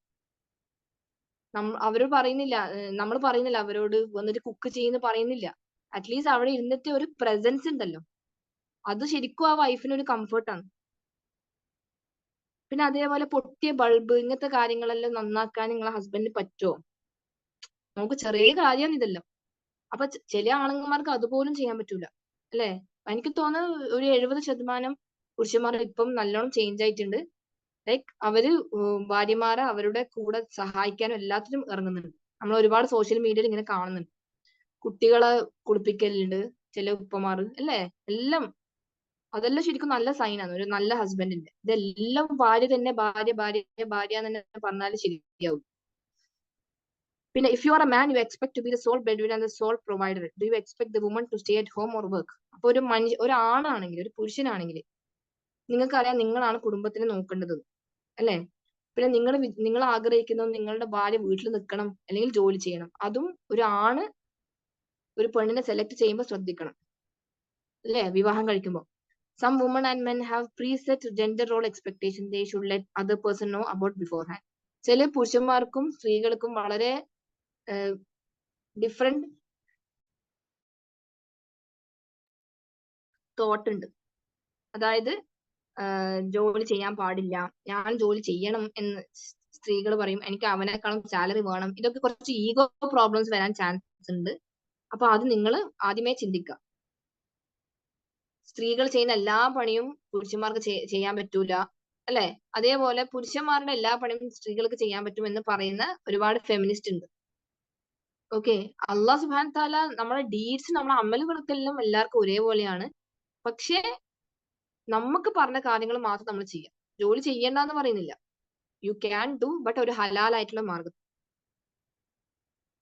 അവരോട് പറയുന്നില്ല, നമ്മൾ പറയുന്നില്ല അവരോട് വന്നിട്ട് കുക്ക് ചെയ്യുന്ന പറയുന്നില്ല. അറ്റ്ലീസ്റ്റ് അവിടെ ഇരുന്നിട്ട് ഒരു പ്രസൻസ് ഉണ്ടല്ലോ, അത് ശരിക്കും ആ വൈഫിന് ഒരു കംഫർട്ടാണ്. പിന്നെ അതേപോലെ പൊട്ടിയ ബൾബ്, ഇങ്ങനത്തെ കാര്യങ്ങളെല്ലാം നന്നാക്കാൻ നിങ്ങളെ ഹസ്ബൻഡിന് പറ്റുമോ? നമുക്ക് ചെറിയ കാര്യമാണ് ഇതെല്ലാം. അപ്പൊ ചില ആണുങ്ങന്മാർക്ക് അതുപോലും ചെയ്യാൻ പറ്റൂല അല്ലെ? എനിക്ക് തോന്നുന്നു ഒരു 70% പുരുഷന്മാർ ഇപ്പം നല്ലോണം ചേഞ്ച് ആയിട്ടുണ്ട്. ലൈക്ക് അവര് ഭാര്യമാരെ അവരുടെ കൂടെ സഹായിക്കാനും എല്ലാത്തിനും ഇറങ്ങുന്നുണ്ട്. നമ്മൾ ഒരുപാട് സോഷ്യൽ മീഡിയയിൽ ഇങ്ങനെ കാണുന്നുണ്ട്. കുട്ടികളെ കുളിപ്പിക്കലുണ്ട് ചില ഉപ്പമാർ അല്ലേ? എല്ലാം അതെല്ലാം ശരിക്കും നല്ല സൈനാണ് ഒരു നല്ല ഹസ്ബൻഡിന്റെ. ഇതെല്ലാം ഭാര്യ തന്നെ ഭാര്യ ഭാര്യ ഭാര്യ എന്ന് തന്നെ പറഞ്ഞാൽ ശരിയാവും. പിന്നെ if you are a man you expect to be the sole breadwinner and the sole provider, do you expect the woman to stay at home or work? അപ്പൊ ഒരു ആണാണെങ്കിൽ, ഒരു പുരുഷനാണെങ്കിൽ നിങ്ങൾക്കറിയാം നിങ്ങളാണ് കുടുംബത്തിനെ നോക്കേണ്ടത് അല്ലെ? പിന്നെ നിങ്ങൾ ആഗ്രഹിക്കുന്നത് നിങ്ങളുടെ ഭാര്യ വീട്ടിൽ നിൽക്കണം അല്ലെങ്കിൽ ജോലി ചെയ്യണം. അതും ഒരു ആണ് ഒരു പെണ്ണിനെ സെലക്ട് ചെയ്യുമ്പോൾ ശ്രദ്ധിക്കണം അല്ലെ? വിവാഹം കഴിക്കുമ്പോൾ some women and men have preset gender role expectation they should let other person know about beforehand. ചില പുരുഷന്മാർക്കും സ്ത്രീകൾക്കും വളരെ ഡിഫറെന്റ് തോട്ട് ഉണ്ട്. അതായത് ജോലി ചെയ്യാൻ പാടില്ല, ഞാൻ ജോലി ചെയ്യണം എന്ന് സ്ത്രീകൾ പറയും. എനിക്ക് അവനേക്കാളും സാലറി വേണം. ഇതൊക്കെ കുറച്ച് ഈഗോ പ്രോബ്ലംസ് വരാൻ ചാൻസ് ഉണ്ട്. അപ്പൊ അത് നിങ്ങൾ ആദ്യമേ ചിന്തിക്കുക. സ്ത്രീകൾ ചെയ്യുന്ന എല്ലാ പണിയും പുരുഷന്മാർക്ക് ചെയ്യാൻ പറ്റൂല അല്ലെ? അതേപോലെ പുരുഷന്മാരുടെ എല്ലാ പണിയും സ്ത്രീകൾക്ക് ചെയ്യാൻ പറ്റുമെന്ന് പറയുന്ന ഒരുപാട് ഫെമിനിസ്റ്റ് ഉണ്ട്. ഓക്കെ, അള്ളാഹു സുബ്ഹാനഹു തആല നമ്മുടെ ഡീഡ്സ്, നമ്മുടെ അമലുകൾക്കെല്ലാം എല്ലാവർക്കും ഒരേപോലെയാണ്. പക്ഷേ നമുക്ക് പറഞ്ഞ കാര്യങ്ങൾ മാത്രം നമ്മൾ ചെയ്യാം. ജോലി ചെയ്യണ്ടെന്ന് പറയുന്നില്ല, യു ക്യാൻ ഡു, ബട്ട് ഒരു ഹലാലായിട്ടുള്ള മാർഗം.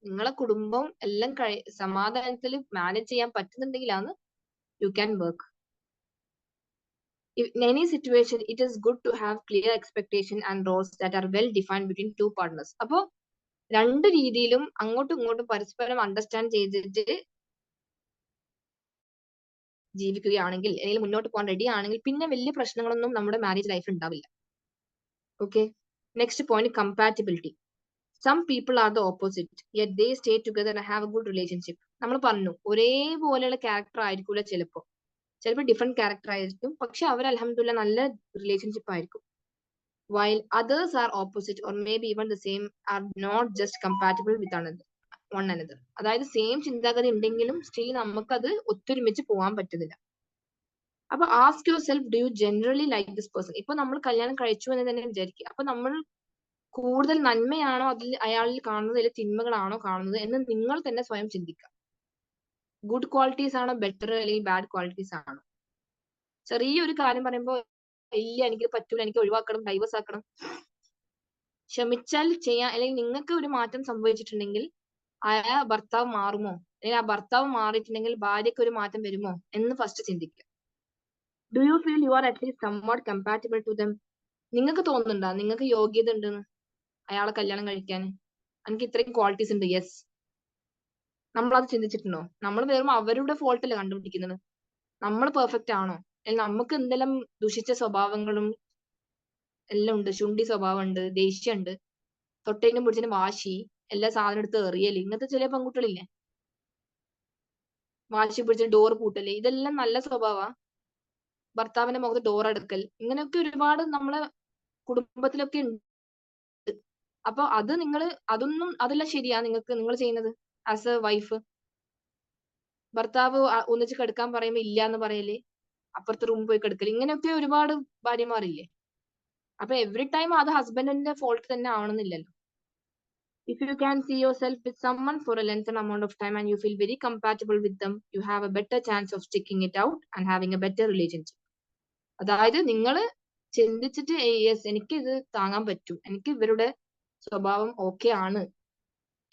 നിങ്ങളെ കുടുംബം എല്ലാം സമാധാനത്തിൽ മാനേജ് ചെയ്യാൻ പറ്റുന്നുണ്ടെങ്കിലാണ് you can work. In any situation, it is good to have clear expectation and roles that are well defined between two partners. അപ്പോ രണ്ട് രീതിയിലും അങ്ങോട്ടും ഇങ്ങോട്ടും പരസ്പരം അണ്ടർസ്റ്റാൻഡ് ചെയ്തിട്ട് ജീവിക്കുകയാണെങ്കിൽ, അല്ലെങ്കിൽ മുന്നോട്ട് പോകാൻ റെഡി ആണെങ്കിൽ പിന്നെ വലിയ പ്രശ്നങ്ങളൊന്നും നമ്മുടെ മാരേജ് ലൈഫിൽ ഉണ്ടാവില്ല. Okay, next point, compatibility. Some people are the opposite yet they stay together and have a good relationship. നമ്മൾ പറഞ്ഞു ഒരേപോലെയുള്ള ക്യാരക്ടർ ആയിരിക്കൂല ചിലപ്പോൾ ഡിഫറെന്റ് ക്യാരക്ടർ ആയിരിക്കും, പക്ഷെ അവർ അൽഹംദുലില്ലാഹ് നല്ല റിലേഷൻഷിപ്പ് ആയിരിക്കും. While others are opposite or maybe even the same, are not just compatible with one another. അതായത് same ചിന്താഗതി ഉണ്ടെങ്കിലും സ്റ്റിൽ നമുക്കത് ഒത്തൊരുമിച്ച് പോകാൻ പറ്റുന്നില്ല. അപ്പൊ ask your self, do you generally like this person? ഇപ്പൊ നമ്മൾ കല്യാണം കഴിച്ചു എന്ന് തന്നെ വിചാരിക്കുക. അപ്പൊ നമ്മൾ കൂടുതൽ നന്മയാണോ അയാളിൽ കാണുന്നത്, അല്ലെങ്കിൽ തിന്മകളാണോ കാണുന്നത് എന്ന് നിങ്ങൾ തന്നെ സ്വയം ചിന്തിക്കുക. ഗുഡ് ക്വാളിറ്റീസ് ആണോ ബെറ്റർ, അല്ലെങ്കിൽ ബാഡ് ക്വാളിറ്റീസ് ആണോ? ചെറിയൊരു കാര്യം പറയുമ്പോൾ ഇല്ല എനിക്ക് പറ്റൂല, എനിക്ക് ഒഴിവാക്കണം, ഡൈവേഴ്സ് ആക്കണം. ക്ഷമിച്ചാൽ ചെയ്യാൻ, അല്ലെങ്കിൽ നിങ്ങൾക്ക് ഒരു മാറ്റം സംഭവിച്ചിട്ടുണ്ടെങ്കിൽ ആ ഭർത്താവ് മാറുമോ, അല്ലെങ്കിൽ ആ ഭർത്താവ് മാറിയിട്ടുണ്ടെങ്കിൽ ഭാര്യയ്ക്ക് ഒരു മാറ്റം വരുമോ എന്ന് ഫസ്റ്റ് ചിന്തിക്കുക. Do you feel you are at least somewhat compatible to them? നിങ്ങൾക്ക് തോന്നുന്നുണ്ടോ നിങ്ങൾക്ക് യോഗ്യത ഉണ്ടെന്ന് അയാളെ കല്യാണം കഴിക്കാൻ? എനിക്ക് ഇത്രയും ക്വാളിറ്റീസ് ഉണ്ട്, യെസ്. നമ്മളത് ചിന്തിച്ചിട്ടുണ്ടോ? നമ്മൾ വെറും അവരുടെ ഫോൾട്ട് അല്ലേ കണ്ടുപിടിക്കുന്നത്. നമ്മൾ പെർഫെക്റ്റ് ആണോ? അല്ലെങ്കിൽ നമുക്ക് എന്തെല്ലാം ദുഷിച്ച സ്വഭാവങ്ങളും എല്ലാം ഉണ്ട്. ശുണ്ഠി സ്വഭാവം ഉണ്ട്, ദേഷ്യമുണ്ട്, തൊട്ടേനും പിടിച്ചതിന് വാശി, എല്ലാ സാധനം എടുത്ത് എറിയല്, ഇങ്ങനത്തെ ചില പെൺകുട്ടികളില്ലേ, വാശി പിടിച്ച് ഡോർ പൂട്ടല്, ഇതെല്ലാം നല്ല സ്വഭാവ? ഭർത്താവിന്റെ മുഖത്ത് ഡോർ എടുക്കൽ, ഇങ്ങനെയൊക്കെ ഒരുപാട് നമ്മളെ കുടുംബത്തിലൊക്കെ ഉണ്ട്. അപ്പൊ അത് അതെല്ലാം ശരിയാ നിങ്ങൾ ചെയ്യുന്നത് ആസ് എ വൈഫ്? ഭർത്താവ് ഒന്നിച്ച് കിടക്കാൻ പറയുമ്പോ ഇല്ല എന്ന് പറയല്, അപ്പുറത്തെ റൂമിൽ പോയി കിടക്കല്, ഇങ്ങനെയൊക്കെ ഒരുപാട് ഭാര്യമാരില്ലേ. അപ്പൊ എവറി ടൈം അത് ഹസ്ബൻഡിന്റെ ഫോൾട്ട് തന്നെ ആവണമെന്നില്ലല്ലോ. If you can see yourself with someone for a lengthened amount of time and you feel very compatible with them, you have a better chance of sticking it out and having a better relationship. അതായത് നിങ്ങൾ ചിന്തിച്ചിട്ട് yes എനിക്ക് ഇത് താങ്ങാൻ പറ്റും, എനിക്ക് ഇവരുടെ സ്വഭാവം ഓക്കെ ആണ്,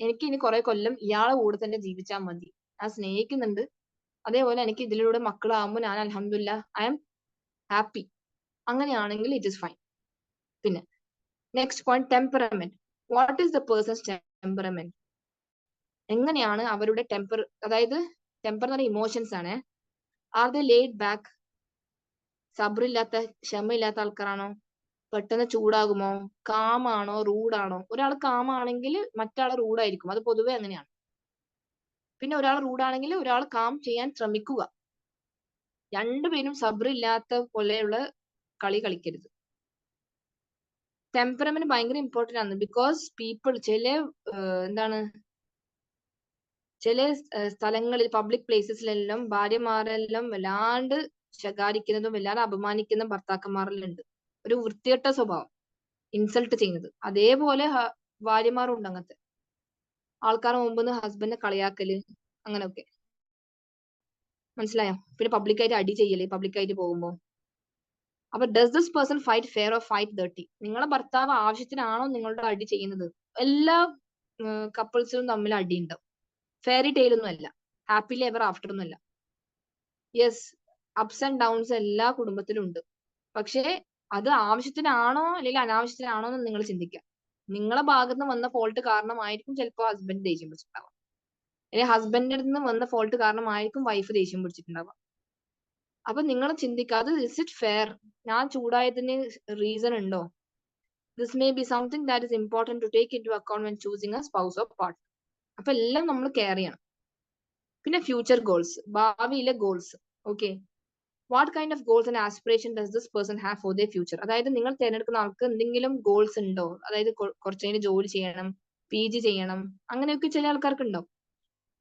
എനിക്ക് ഇനി കുറെ കൊല്ലം ഇയാളെ കൂടെ തന്നെ ജീവിച്ചാൽ മതി, ഞാൻ സ്നേഹിക്കുന്നുണ്ട്, അതേപോലെ എനിക്ക് ഇതിലൂടെ മക്കളാകുമ്പോൾ ഞാൻ അൽഹംദുലില്ലാ ഐ ആം ഹാപ്പി, അങ്ങനെയാണെങ്കിൽ ഇറ്റ് ഇസ് ഫൈൻ. പിന്നെ next point, temperament. What is the person's temperament? എങ്ങനെയാണ് അവരുടെ ടെമ്പർ, അതായത് ടെമ്പർ എന്ന് പറഞ്ഞ ഇമോഷൻസ് ആണ്. Are the laid back? സബ്രില്ലാത്ത, ക്ഷമയില്ലാത്ത ആൾക്കാരാണോ? പെട്ടെന്ന് ചൂടാകുമോ? കാമാണോ റൂഡാണോ? ഒരാൾ കാമാണെങ്കിൽ മറ്റാൾ റൂഡായിരിക്കും, അത് പൊതുവെ അങ്ങനെയാണ്. പിന്നെ ഒരാൾ റൂഡാണെങ്കിൽ ഒരാൾ കാം ചെയ്യാൻ ശ്രമിക്കുക. രണ്ടുപേരും സബ്രില്ലാത്ത പോലെയുള്ള കളി കളിക്കരുത്. ടെമ്പറമെന്റ് ഭയങ്കര ഇമ്പോർട്ടന്റ് ആണ്. ബിക്കോസ് പീപ്പിൾ എന്താണ് ചില സ്ഥലങ്ങളിൽ, പബ്ലിക് പ്ലേസസിലെല്ലാം ഭാര്യമാരെല്ലാം വല്ലാണ്ട് ശകാരിക്കുന്നതും വല്ലാണ്ട് അപമാനിക്കുന്ന ഭർത്താക്കന്മാരെല്ലാം ഉണ്ട്. ഒരു വൃത്തികെട്ട സ്വഭാവം, ഇൻസൾട്ട് ചെയ്യുന്നത്. അതേപോലെ ഭാര്യമാരുണ്ട് അങ്ങനത്തെ ആൾക്കാർ. മുമ്പ് ഹസ്ബൻഡിനെ കളിയാക്കല്, അങ്ങനെയൊക്കെ. മനസ്സിലായോ? പിന്നെ പബ്ലിക്കായിട്ട് അടി ചെയ്യല്, പബ്ലിക്കായിട്ട് പോകുമ്പോ. അപ്പൊ does this person fight fair or fight dirty? നിങ്ങളെ ഭർത്താവ് ആവശ്യത്തിനാണോ നിങ്ങളുടെ അടി ചെയ്യുന്നത്? എല്ലാ കപ്പിൾസിലും തമ്മിൽ അടി ഉണ്ടാവും. ഫെയറി ടെയിൽ ഒന്നും അല്ല, ഹാപ്പിലി എവർ ആഫ്റ്റർ ഒന്നും അല്ല. യെസ്, അപ്സ് ആൻഡ് ഡൗൺസ് എല്ലാ കുടുംബത്തിലും ഉണ്ട്. പക്ഷേ അത് ആവശ്യത്തിനാണോ അല്ലെങ്കിൽ അനാവശ്യത്തിനാണോ എന്ന് നിങ്ങൾ ചിന്തിക്കുക. നിങ്ങളെ ഭാഗത്ത് നിന്ന് വന്ന ഫോൾട്ട് കാരണമായിരിക്കും ചിലപ്പോൾ ഹസ്ബൻഡ് ദേഷ്യം പിടിച്ചിട്ടുണ്ടാവുക, അല്ലെങ്കിൽ ഹസ്ബൻഡിന്റെ അടുത്ത് നിന്ന് വന്ന ഫോൾട്ട് കാരണമായിരിക്കും വൈഫ് ദേഷ്യം പിടിച്ചിട്ടുണ്ടാവുക. അപ്പൊ നിങ്ങൾ ചിന്തിക്കുക, അത് ഇസ് ഇറ്റ് ഫെയർ? ഞാൻ ചൂടായതിന് റീസൺ ഉണ്ടോ? This may be something that is important to take into account when choosing a spouse of partner. അപ്പൊ എല്ലാം നമ്മൾ കെയർ ചെയ്യണം. പിന്നെ ഫ്യൂച്ചർ ഗോൾസ്, ഭാവിയിലെ goals. Okay, what kind of goals and aspiration does this person have for the future? അതായത് നിങ്ങൾ തിരഞ്ഞെടുക്കുന്ന ആൾക്ക് എന്തെങ്കിലും ഗോൾസ് ഉണ്ടോ? അതായത് കുറച്ചു കഴിഞ്ഞ് ജോലി ചെയ്യണം, PG ചെയ്യണം, അങ്ങനെയൊക്കെ ചില ആൾക്കാർക്ക് ഉണ്ടാവും.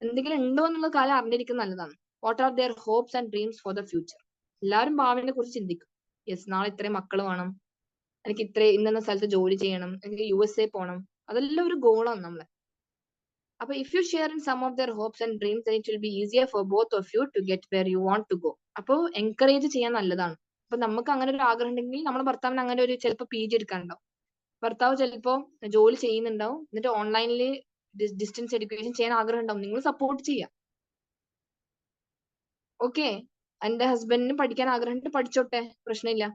എന്തെങ്കിലും ഉണ്ടോ എന്നുള്ള കാര്യം അറിഞ്ഞിരിക്കുന്നത് നല്ലതാണ്. What are their hopes and dreams for the future? എല്ലാവരും ഭാവിനെ കുറിച്ച് ചിന്തിക്കും. യെസ്, നാളെ ഇത്രയും മക്കൾ വേണം, എനിക്ക് ഇന്ന സ്ഥലത്ത് ജോലി ചെയ്യണം, എനിക്ക് USA പോകണം, അതെല്ലാം ഒരു ഗോളാണ് നമ്മളെ. അപ്പൊ if you share in some of their hopes and dreams then it will be easier for both of you to get where you want to go. അപ്പോൾ എൻകറേജ് ചെയ്യാൻ നല്ലതാണ്. അപ്പൊ നമുക്ക് അങ്ങനെ ഒരു ആഗ്രഹം ഉണ്ടെങ്കിൽ നമ്മുടെ ഭർത്താവിന് അങ്ങനെ ഒരു ചിലപ്പോൾ PG എടുക്കാനുണ്ടാവും, ഭർത്താവ് ചിലപ്പോൾ ജോലി ചെയ്യുന്നുണ്ടാവും, എന്നിട്ട് ഓൺലൈനിൽ ഡിസ്റ്റൻസ് എഡ്യൂക്കേഷൻ ചെയ്യാൻ ആഗ്രഹം ഉണ്ടാവും, നിങ്ങൾ സപ്പോർട്ട് ചെയ്യാം. ഓക്കെ, എന്റെ ഹസ്ബൻഡിന് പഠിക്കാൻ ആഗ്രഹമുണ്ട്, പഠിച്ചോട്ടെ, പ്രശ്നമില്ല.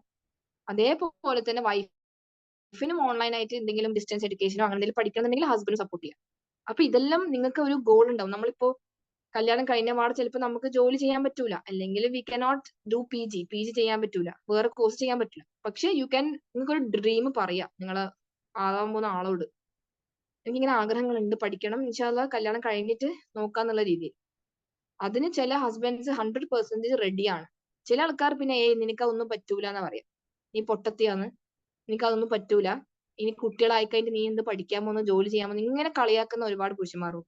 അതേപോലെ തന്നെ വൈഫിനും ഓൺലൈനായിട്ട് എന്തെങ്കിലും ഡിസ്റ്റൻസ് എഡ്യൂക്കേഷനോ അങ്ങനെ എന്തെങ്കിലും പഠിക്കണമെന്നുണ്ടെങ്കിൽ ഹസ്ബൻഡ് സപ്പോർട്ട് ചെയ്യാം. അപ്പൊ ഇതെല്ലാം നിങ്ങൾക്ക് ഒരു ഗോൾ ഉണ്ടാവും. നമ്മളിപ്പോ കല്യാണം കഴിഞ്ഞ പാടെ ചിലപ്പോൾ നമുക്ക് ജോലി ചെയ്യാൻ പറ്റൂല, അല്ലെങ്കിൽ വി കനോട്ട് ഡു PG ചെയ്യാൻ പറ്റൂല, വേറെ കോഴ്സ് ചെയ്യാൻ പറ്റില്ല. പക്ഷെ നിങ്ങൾക്കൊരു ഡ്രീം പറയാം നിങ്ങളെ ആവാൻ പോകുന്ന ആളോട്, എനിക്കിങ്ങനെ ആഗ്രഹങ്ങളുണ്ട്, പഠിക്കണം, ഇൻഷാ അല്ലാഹ് കല്യാണം കഴിഞ്ഞിട്ട് നോക്കാന്നുള്ള രീതിയിൽ. അതിന് ചില ഹസ്ബൻഡ്സ് 100% റെഡിയാണ്. ചില ആൾക്കാർ പിന്നെ നിനക്ക് അതൊന്നും പറ്റൂല എന്നാ പറയാം, നീ പൊട്ടത്തിയാന്ന്, നിനക്ക് അതൊന്നും പറ്റൂല, ഇനി കുട്ടികളായി കഴിഞ്ഞിട്ട് നീ എന്ത് പഠിക്കാൻ പോകുന്നു, ജോലി ചെയ്യാൻ പോകുന്നു, ഇങ്ങനെ കളിയാക്കുന്ന ഒരുപാട് പുരുഷന്മാരും.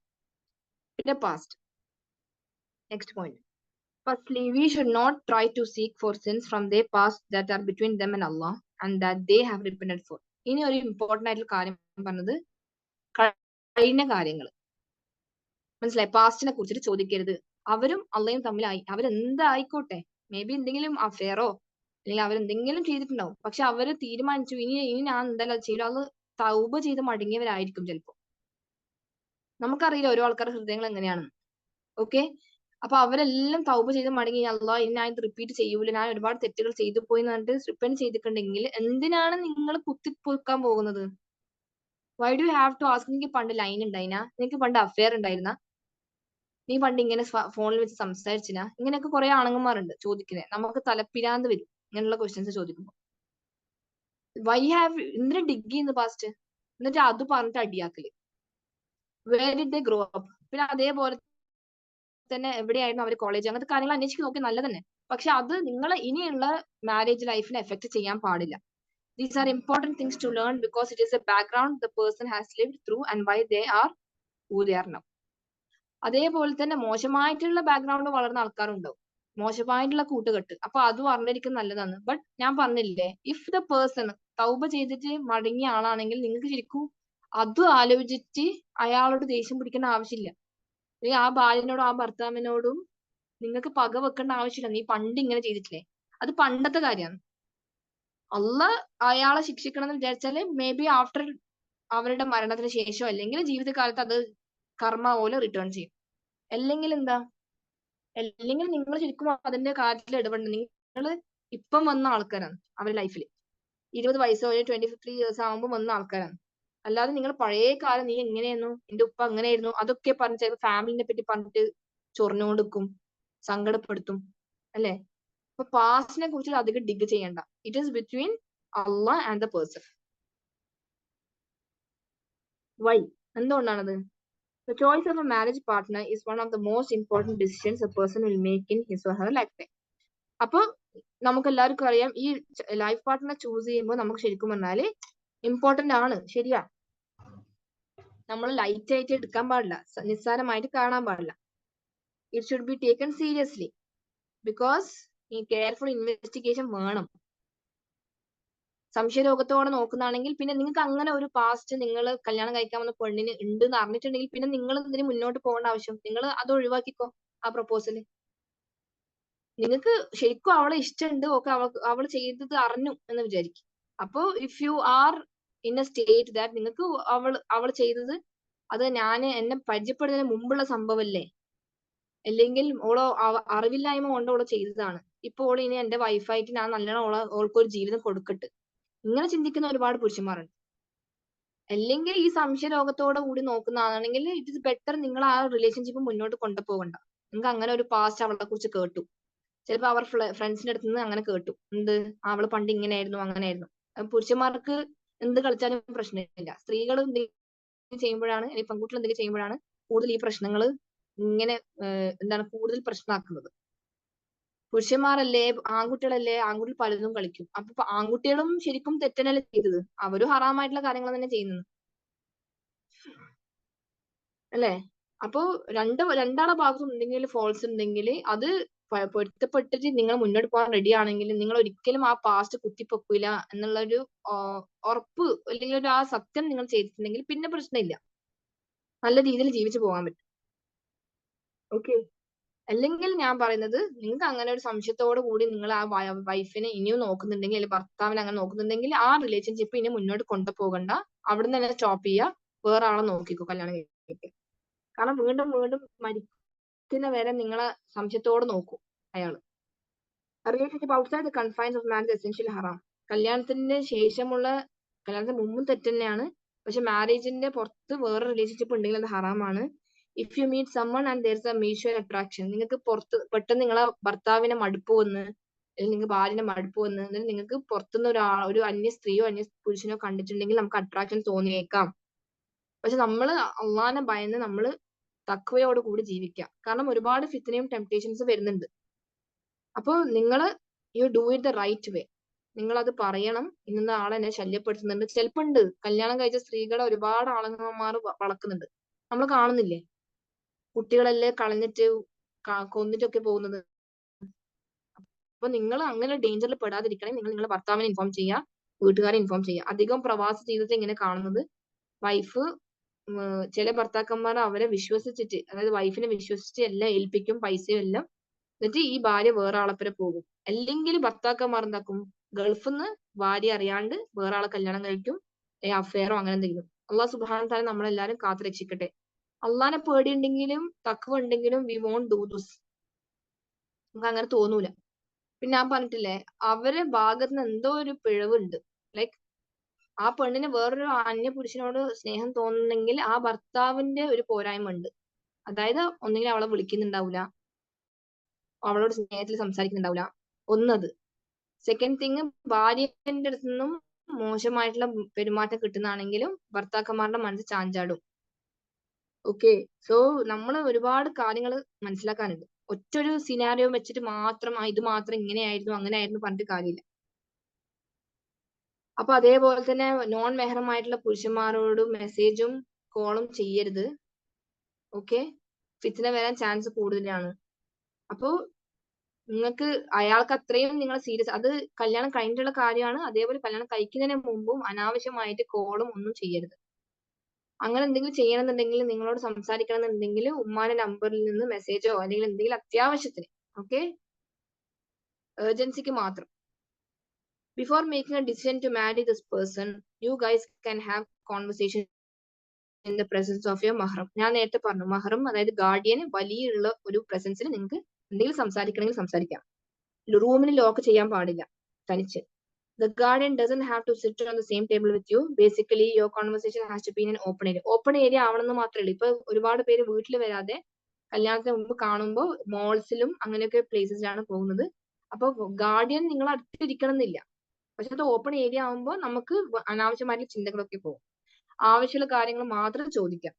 പിന്നെ past. Next point, firstly we should not try to seek for sins from their past that are between them and Allah and that they have repented for. ഇനി ഒരു ഇമ്പോർട്ടന്റ് ആയിട്ടുള്ള കാര്യം പറഞ്ഞത് കഴിഞ്ഞ കാര്യങ്ങൾ മനസ്സിലായി. പാസ്റ്റിനെ കുറിച്ചിട്ട് ചോദിക്കരുത്. അവരും അള്ളയും തമ്മിലായി അവരെന്തായിക്കോട്ടെ, മേ ബി എന്തെങ്കിലും അഫെയറോ അല്ലെങ്കിൽ അവരെന്തെങ്കിലും ചെയ്തിട്ടുണ്ടാവും. പക്ഷെ അവര് തീരുമാനിച്ചു ഇനി ഞാൻ എന്തായാലും അത് ചെയ്യില്ല. അത് തൗബ ചെയ്ത് മടങ്ങിയവരായിരിക്കും ചിലപ്പോ. നമുക്കറിയില്ല ഓരോ ആൾക്കാരുടെ ഹൃദയങ്ങൾ എങ്ങനെയാണെന്ന്. ഓക്കെ, അപ്പൊ അവരെല്ലാം തൗബ ചെയ്ത് മടങ്ങി, അള്ളാഹ് ഇനി ഞാൻ ഇത് റിപ്പീറ്റ് ചെയ്യൂല, ഞാൻ ഒരുപാട് തെറ്റുകൾ ചെയ്തു പോയി എന്ന് പറഞ്ഞിട്ട് റിപ്പന്റ് ചെയ്തിട്ടുണ്ടെങ്കിൽ എന്തിനാണ് നിങ്ങൾ കുത്തിപ്പൊക്കാൻ പോകുന്നത്? Why do have to ask? എനിക്ക് പണ്ട് ലൈൻ ഉണ്ടായിനാ? നിനക്ക് പണ്ട് അഫെയർ ഉണ്ടായിരുന്ന? നീ പണ്ട് ഇങ്ങനെ ഫോണിൽ വെച്ച് സംസാരിച്ചിനാ? ഇങ്ങനെയൊക്കെ കുറെ ആണുങ്ങന്മാരുണ്ട് ചോദിക്കുന്നത്. നമുക്ക് തലപ്പിരാന്ത് വരും ഇങ്ങനെയുള്ള ക്വസ്റ്റ്യൻസ് ചോദിക്കുമ്പോൾ. വൈ ഹാവ് എന്തിനാ ഡിഗ് ചെയ്യുന്നത് പാസ്റ്റ്? എന്നിട്ട് അത് പറഞ്ഞിട്ട് അടിയാക്കല്. Where did they grow up? പിന്നെ അതേപോലെ തന്നെ എവിടെയായിരുന്നു അവർ കോളേജ്, അങ്ങനത്തെ കാര്യങ്ങൾ അന്വേഷിച്ച് നോക്കി നല്ലത് തന്നെ. പക്ഷെ അത് നിങ്ങൾ ഇനിയുള്ള മാരേജ് ലൈഫിനെ എഫക്ട് ചെയ്യാൻ പാടില്ല. These are important things to learn because it is a background the person has lived through and why they are who they are now. അതേപോലെ തന്നെ മോശമായിട്ടുള്ള ബാക്ക്ഗ്രൗണ്ട് വളർന്ന ആൾക്കാരുണ്ടാവും, മോശമായിട്ടുള്ള കൂട്ടുകെട്ട്. അപ്പൊ അതും അറിഞ്ഞിരിക്കുന്നത് നല്ലതാണ്. ബട്ട് ഞാൻ പറഞ്ഞില്ലേ, ഇഫ് ദ പേഴ്സൺ തൗബ ചെയ്തിട്ട് മടങ്ങിയ ആളാണെങ്കിൽ നിങ്ങൾക്ക് ശരിക്കും അതും ആലോചിച്ച് അയാളോട് ദേഷ്യം പിടിക്കേണ്ട ആവശ്യമില്ല. അല്ലെങ്കിൽ ആ ഭാര്യനോടും ആ ഭർത്താവിനോടും നിങ്ങൾക്ക് പക വെക്കേണ്ട ആവശ്യമില്ല. നീ പണ്ട് ഇങ്ങനെ ചെയ്തിട്ടില്ലേ? അത് പണ്ടത്തെ കാര്യമാണ്. അള്ള അയാളെ ശിക്ഷിക്കണം എന്ന് വിചാരിച്ചാല് മേ ബി ആഫ്റ്റർ അവരുടെ മരണത്തിന് ശേഷം അല്ലെങ്കിൽ ജീവിതകാലത്ത് അത് കർമ്മ പോലെ റിട്ടേൺ ചെയ്യും. അല്ലെങ്കിൽ എന്താ? അല്ലെങ്കിൽ നിങ്ങൾ ശരിക്കും അതിന്റെ കാര്യത്തിൽ ഇടപെടണം. നിങ്ങൾ ഇപ്പം വന്ന ആൾക്കാരാണ് അവരുടെ ലൈഫിൽ. 20 വയസ്സോ 23 ഇയേഴ്സ് ആകുമ്പോൾ വന്ന ആൾക്കാരാണ്. അല്ലാതെ നിങ്ങൾ പഴയ കാലം നീ എങ്ങനെയായിരുന്നു, എന്റെ ഉപ്പ അങ്ങനെയായിരുന്നു, അതൊക്കെ പറഞ്ഞ് ചിലപ്പോൾ ഫാമിലിനെ പറ്റി പറഞ്ഞിട്ട് ചൊറിഞ്ഞുകൊടുക്കും, സങ്കടപ്പെടുത്തും, അല്ലെ? അപ്പൊ പാസ്റ്റിനെ കുറിച്ച് അധികം ഡിഗ് ചെയ്യണ്ട. It is between Allah and the person. Why? എന്തുകൊണ്ടാണത്? The choice of a marriage partner is one of the most important decisions a person will make in his or her lifetime. അപ്പൊ നമുക്ക് എല്ലാവർക്കും അറിയാം, ഈ life പാർട്ട്ണറെ choose ചെയ്യുമ്പോൾ നമുക്ക് ശരിക്കും പറഞ്ഞാല് ഇമ്പോർട്ടന്റ് ആണ്, ശരിയാ. നമ്മൾ ലൈറ്റ് ആയിട്ട് എടുക്കാൻ പാടില്ല, നിസ്സാരമായിട്ട് കാണാൻ പാടില്ല. It should be taken seriously because ഈ കെയർഫുൾ ഇൻവെസ്റ്റിഗേഷൻ വേണം. സംശയരോഗത്തോടെ നോക്കുന്നതാണെങ്കിൽ പിന്നെ നിങ്ങൾക്ക് അങ്ങനെ ഒരു പാസ്റ്റ് നിങ്ങൾ കല്യാണം കഴിക്കാൻ വന്ന പെണ്ണിന് ഉണ്ട് എന്ന് അറിഞ്ഞിട്ടുണ്ടെങ്കിൽ പിന്നെ നിങ്ങൾ ഇതിന് മുന്നോട്ട് പോകേണ്ട ആവശ്യം, നിങ്ങൾ അത് ഒഴിവാക്കിക്കോ ആ പ്രപ്പോസല്. നിങ്ങൾക്ക് ശരിക്കും അവളെ ഇഷ്ടമുണ്ട്, ഓക്കെ, അവൾ ചെയ്തത് അറിഞ്ഞു എന്ന് വിചാരിക്കും. അപ്പോ if you are in A state that നിങ്ങൾക്ക് അവൾ ചെയ്തത് അത് എന്നെ പരിചയപ്പെടുന്നതിന് മുമ്പുള്ള സംഭവമല്ലേ, അല്ലെങ്കിൽ ഓളോ അറിവില്ലായ്മ കൊണ്ട് ഓളോ ചെയ്തതാണ്, ഇപ്പൊ ഓൾ ഇനി എന്റെ വൈഫായിട്ട് ഞാൻ നല്ലോണം ഓൾക്കൊരു ജീവിതം കൊടുക്കട്ടെ, ഇങ്ങനെ ചിന്തിക്കുന്ന ഒരുപാട് പുരുഷന്മാരുണ്ട്. അല്ലെങ്കിൽ ഈ സംശയരോഗത്തോടെ കൂടി നോക്കുന്നതാണെങ്കിൽ ഇറ്റ് ഇസ് ബെറ്റർ നിങ്ങൾ ആ റിലേഷൻഷിപ്പ് മുന്നോട്ട് കൊണ്ടുപോകണ്ട. നിങ്ങൾക്ക് അങ്ങനെ ഒരു പാസ്റ്റ് അവളെ കുറിച്ച് കേട്ടു, ചിലപ്പോ അവർ ഫ്രണ്ട്സിന്റെ അടുത്ത് നിന്ന് അങ്ങനെ കേട്ടു, എന്ത് അവള് പണ്ട് ഇങ്ങനെയായിരുന്നു അങ്ങനെയായിരുന്നു. പുരുഷന്മാർക്ക് എന്ത് കളിച്ചാലും പ്രശ്നമില്ല, സ്ത്രീകൾ എന്തെങ്കിലും ചെയ്യുമ്പോഴാണ്, അല്ലെങ്കിൽ പെൺകുട്ടികൾ എന്തെങ്കിലും ചെയ്യുമ്പോഴാണ് കൂടുതൽ ഈ പ്രശ്നങ്ങൾ ഇങ്ങനെ എന്താണ് കൂടുതൽ പ്രശ്നമാക്കുന്നത്. പുരുഷന്മാരല്ലേ, ആൺകുട്ടികൾ പലതും കളിക്കും. അപ്പൊ ആൺകുട്ടികളും ശരിക്കും തെറ്റനല്ലേ ചെയ്തത്, അവരും ഹറാമായിട്ടുള്ള കാര്യങ്ങൾ തന്നെ ചെയ്യുന്നത്, അല്ലേ? അപ്പോ രണ്ടാളെ ഭാഗത്തും എന്തെങ്കിലും ഫോൾസ് ഉണ്ടെങ്കിൽ അത് പൊരുത്തപ്പെട്ടിട്ട് നിങ്ങൾ മുന്നോട്ട് പോകാൻ റെഡി ആണെങ്കിൽ നിങ്ങൾ ഒരിക്കലും ആ പാസ്റ്റ് കുത്തിപ്പൊക്കില്ല എന്നുള്ളൊരു ഉറപ്പ് അല്ലെങ്കിൽ ഒരു ആ സത്യം നിങ്ങൾ ചെയ്തിട്ടുണ്ടെങ്കിൽ പിന്നെ പ്രശ്നമില്ല, നല്ല രീതിയിൽ ജീവിച്ചു പോകാൻ പറ്റും. ഓക്കെ, അല്ലെങ്കിൽ ഞാൻ പറയുന്നത് നിങ്ങൾക്ക് അങ്ങനെ ഒരു സംശയത്തോടു കൂടി നിങ്ങൾ ആ വൈഫിനെ ഇനിയും നോക്കുന്നുണ്ടെങ്കിൽ അല്ലെങ്കിൽ ഭർത്താവിനെ അങ്ങനെ നോക്കുന്നുണ്ടെങ്കിൽ ആ റിലേഷൻഷിപ്പ് ഇനി മുന്നോട്ട് കൊണ്ടുപോകണ്ട, അവിടുന്ന് തന്നെ സ്റ്റോപ്പ് ചെയ്യുക, വേറെ ആളെ നോക്കിക്കോ കല്യാണം കഴിക്കുക. കാരണം വീണ്ടും വീണ്ടും മരിക്കുന്ന വരെ നിങ്ങളെ സംശയത്തോടെ നോക്കും അയാള്. Relationship outside the confines of marriage essentially ഹറാം. കല്യാണത്തിന് മുമ്പും തെറ്റ് തന്നെയാണ്, പക്ഷെ മാരേജിന്റെ പുറത്ത് വേറെ റിലേഷൻഷിപ്പ് ഉണ്ടെങ്കിൽ അത് ഹറാമാണ്. If you meet someone and there is a mutual attraction, നിങ്ങൾക്ക് പെട്ടെന്ന് നിങ്ങളെ ഭർത്താവിനെ മടുപ്പ് വന്ന് അല്ലെങ്കിൽ നിങ്ങൾക്ക് ഭാര്യനെ മടുപ്പ് വന്ന് നിങ്ങൾക്ക് പുറത്തുനിന്ന് ഒരു അന്യ സ്ത്രീയോ അന്യ പുരുഷനോ കണ്ടിട്ടുണ്ടെങ്കിൽ നമുക്ക് അട്രാക്ഷൻ തോന്നിയേക്കാം. പക്ഷെ നമ്മള് അള്ളാനെ ഭയന്ന് നമ്മള് തഖ്വയോട് കൂടി ജീവിക്കുക. കാരണം ഒരുപാട് ഫിത്നയും ടെംപ്ടേഷൻസ് വരുന്നുണ്ട്. അപ്പൊ നിങ്ങള് you do it the right way. നിങ്ങൾ അത് പറയണം, ഇന്ന ആളെന്നെ ശല്യപ്പെടുത്തുന്നുണ്ട്. ചിലപ്പോ ഉണ്ട് കല്യാണം കഴിച്ച സ്ത്രീകളെ ഒരുപാട് ആളന്മാർ വളക്കുന്നുണ്ട്, നമ്മൾ കാണുന്നില്ലേ? കുട്ടികളെല്ലാം കളഞ്ഞിട്ട് കൊന്നിട്ടൊക്കെ പോകുന്നത്. അപ്പൊ നിങ്ങൾ അങ്ങനെ ഡേഞ്ചറിൽ പെടാതിരിക്കണേ നിങ്ങൾ നിങ്ങളുടെ ഭർത്താവിനെ ഇൻഫോം ചെയ്യുക, വീട്ടുകാരെ ഇൻഫോം ചെയ്യുക. അധികം പ്രവാസ ജീവിതത്തിൽ ഇങ്ങനെ കാണുന്നത് വൈഫ് ചില ഭർത്താക്കന്മാർ അവരെ വിശ്വസിച്ചിട്ട്, അതായത് വൈഫിനെ വിശ്വസിച്ച് എല്ലാം ഏൽപ്പിക്കും, പൈസയും എല്ലാം. എന്നിട്ട് ഈ ഭാര്യ വേറെ ആളപ്പരെ പോകും. അല്ലെങ്കിൽ ഭർത്താക്കന്മാർ എന്താക്കും, ഗൾഫിൽ നിന്ന് ഭാര്യ അറിയാണ്ട് വേറെ ആളെ കല്യാണം കഴിക്കും, അഫെയറോ അങ്ങനെ എന്തെങ്കിലും. അള്ളാഹു സുബ്ഹാനഹു വ തആല നമ്മളെല്ലാരും കാത്തു രക്ഷിക്കട്ടെ. അള്ളാഹിനെ പേടിയുണ്ടെങ്കിലും തഖ്വ ഉണ്ടെങ്കിലും വി വോണ്ട് ഡു ദിസ്. നമുക്ക് അങ്ങനെ തോന്നൂല. പിന്നെ ഞാൻ പറഞ്ഞിട്ടില്ലേ, അവരെ ഭാഗത്ത് നിന്ന് എന്തോ ഒരു പിഴവുണ്ട്. ലൈക്ക് ആ പെണ്ണിന് വേറൊരു അന്യ പുരുഷനോട് സ്നേഹം തോന്നുന്നെങ്കിൽ ആ ഭർത്താവിന്റെ ഒരു പോരായ്മ ഉണ്ട്. അതായത് ഒന്നുകിൽ അവളെ വിളിക്കുന്നുണ്ടാവില്ല, അവളോട് സ്നേഹത്തിൽ സംസാരിക്കുന്നുണ്ടാവില്ല, ഒന്നത്. സെക്കൻഡ് തിങ്, ഭാര്യന്റെ അടുത്ത് നിന്നും മോശമായിട്ടുള്ള പെരുമാറ്റം കിട്ടുന്നതാണെങ്കിലും ഭർത്താക്കന്മാരുടെ മനസ്സ് ചാഞ്ചാടും. ഓക്കെ, സോ നമ്മൾ ഒരുപാട് കാര്യങ്ങൾ മനസ്സിലാക്കാനുണ്ട്. ഒറ്റൊരു സിനാരിയോ വെച്ചിട്ട് മാത്രം ഇത് മാത്രം ഇങ്ങനെയായിരുന്നു അങ്ങനെയായിരുന്നു പറഞ്ഞിട്ട് കാര്യമില്ല. അപ്പൊ അതേപോലെ തന്നെ നോൺ മെഹറമായിട്ടുള്ള പുരുഷന്മാരോട് മെസ്സേജും കോളും ചെയ്യരുത്. ഓക്കെ, ഫിത്ന വരാൻ ചാൻസ് കൂടുതലാണ്. അപ്പോ നിങ്ങൾക്ക് അയാൾക്ക് അത്രയും നിങ്ങൾ സീരിയസ്, അത് കല്യാണം കഴിഞ്ഞിട്ടുള്ള കാര്യമാണ്. അതേപോലെ കല്യാണം കഴിക്കുന്നതിന് മുമ്പും അനാവശ്യമായിട്ട് കോളും ഒന്നും ചെയ്യരുത്. അങ്ങനെ എന്തെങ്കിലും ചെയ്യണമെന്നുണ്ടെങ്കിൽ, നിങ്ങളോട് സംസാരിക്കണം എന്നുണ്ടെങ്കിൽ ഉമ്മാന്റെ നമ്പറിൽ നിന്ന് മെസ്സേജോ അല്ലെങ്കിൽ എന്തെങ്കിലും അത്യാവശ്യത്തിന്, ഓക്കെ, ഏർജൻസിക്ക് മാത്രം. Before making a decision to marry this person, you guys can have conversation in the presence of your മഹ്റം. ഞാൻ നേരത്തെ പറഞ്ഞു, മഹ്റം അതായത് ഗാർഡിയൻ വലിയുള്ള ഒരു പ്രസൻസിൽ നിങ്ങൾക്ക് എന്തെങ്കിലും സംസാരിക്കണമെങ്കിൽ സംസാരിക്കാം. റൂമിന് ലോക്ക് ചെയ്യാൻ പാടില്ല തനിച്ച്. The guardian doesn't have to sit on the same table with you. Basically, your conversation has to be in an open area. Open area ആവണമെന്ന് മാത്രമേ ഉള്ളൂ. ഇപ്പൊ ഒരുപാട് പേര് വീട്ടിൽ വരാതെ കല്യാണത്തിന് മുമ്പ് കാണുമ്പോൾ മോൾസിലും അങ്ങനെയൊക്കെ പ്ലേസസിലാണ് പോകുന്നത്. അപ്പൊ ഗാർഡിയൻ നിങ്ങൾ അടുത്തിരിക്കണം എന്നില്ല. പക്ഷെ അത് ഓപ്പൺ ഏരിയ ആവുമ്പോൾ നമുക്ക് അനാവശ്യമായിട്ടുള്ള ചിന്തകളൊക്കെ പോകും. ആവശ്യമുള്ള കാര്യങ്ങൾ മാത്രം ചോദിക്കാം.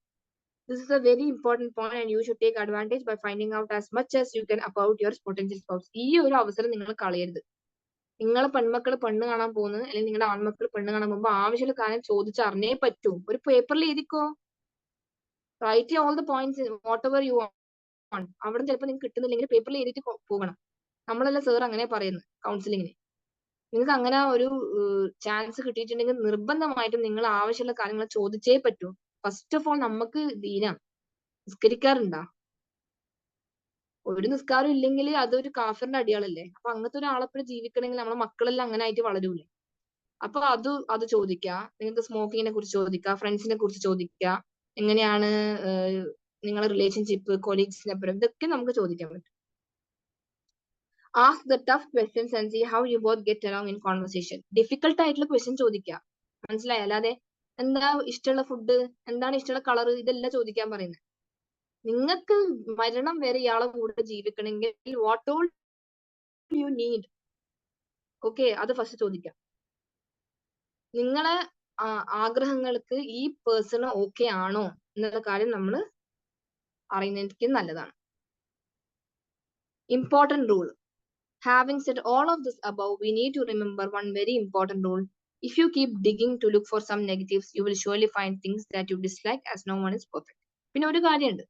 This is a very important point and you should take advantage by finding out as much as you can about your potential spouse. ഈ ഒരു അവസരം നിങ്ങൾ കളയരുത്. നിങ്ങളെ പെൺമക്കൾ പെണ്ണ് കാണാൻ പോകുന്നത്, അല്ലെങ്കിൽ നിങ്ങളുടെ ആൺമക്കൾ പെണ്ണ് കാണാൻ പോകുമ്പോൾ ആവശ്യമുള്ള കാര്യം ചോദിച്ചറിഞ്ഞേ പറ്റൂ. ഒരു പേപ്പറിൽ എഴുതിക്കോ, right all the points whatever you want. അവിടെ ചിലപ്പോൾ നിങ്ങൾക്ക് കിട്ടുന്നില്ലെങ്കിൽ പേപ്പറിൽ എഴുതിയിട്ട് പോകണം. നമ്മളല്ല സാർ അങ്ങനെ പറയുന്നത് കൗൺസിലിങ്ങിന്. നിങ്ങൾക്ക് അങ്ങനെ ഒരു ചാൻസ് കിട്ടിയിട്ടുണ്ടെങ്കിൽ നിർബന്ധമായിട്ടും നിങ്ങൾ ആവശ്യമുള്ള കാര്യങ്ങൾ ചോദിച്ചേ പറ്റൂ. ഫസ്റ്റ് ഓഫ് ഓൾ നമുക്ക് ദീനാ. നിസ്കരിക്കാറുണ്ടാ? ഒരു നിസ്കാരം ഇല്ലെങ്കിൽ അതൊരു കാഫറിന്റെ അടിയാളല്ലേ. അപ്പൊ അങ്ങനത്തെ ഒരാളെപ്പോഴും ജീവിക്കണമെങ്കിൽ നമ്മളെ മക്കളെല്ലാം അങ്ങനെ ആയിട്ട് വളരൂലേ. അപ്പൊ അത് ചോദിക്കുക. നിങ്ങൾക്ക് സ്മോക്കിങ്ങിനെ കുറിച്ച് ചോദിക്കുക, ഫ്രണ്ട്സിനെ കുറിച്ച് ചോദിക്കുക, എങ്ങനെയാണ് നിങ്ങളുടെ റിലേഷൻഷിപ്പ്, കൊളീഗ്സിനപ്പുറം, ഇതൊക്കെ നമുക്ക് ചോദിക്കാൻ പറ്റും. Ask the tough questions and see how you both get along in conversation. Difficult ആയിട്ടുള്ള ക്വസ്റ്റ്യൻ ചോദിക്കുക, മനസ്സിലായി? അല്ലാതെ എന്താ ഇഷ്ടമുള്ള ഫുഡ്, എന്താണ് ഇഷ്ടമുള്ള കളർ, ഇതല്ല ചോദിക്കാൻ പറയുന്നത്. നിങ്ങൾക്ക് മരണം വരെ ഇയാളെ കൂടെ ജീവിക്കണമെങ്കിൽ what all you need, okay, അത് ഫസ്റ്റ് ചോദിക്കാം. നിങ്ങളെ ആഗ്രഹങ്ങൾക്ക് ഈ പേഴ്സൺ ഓക്കെ ആണോ എന്നുള്ള കാര്യം നമ്മൾ അറിയുന്നതിന് നല്ലതാണ്. Important rule. Having said all of this above, we need to remember one very important rule. If you keep digging to look for some negatives, you will surely find things that you dislike, as no one is perfect. പിന്നെ ഒരു കാര്യമുണ്ട്,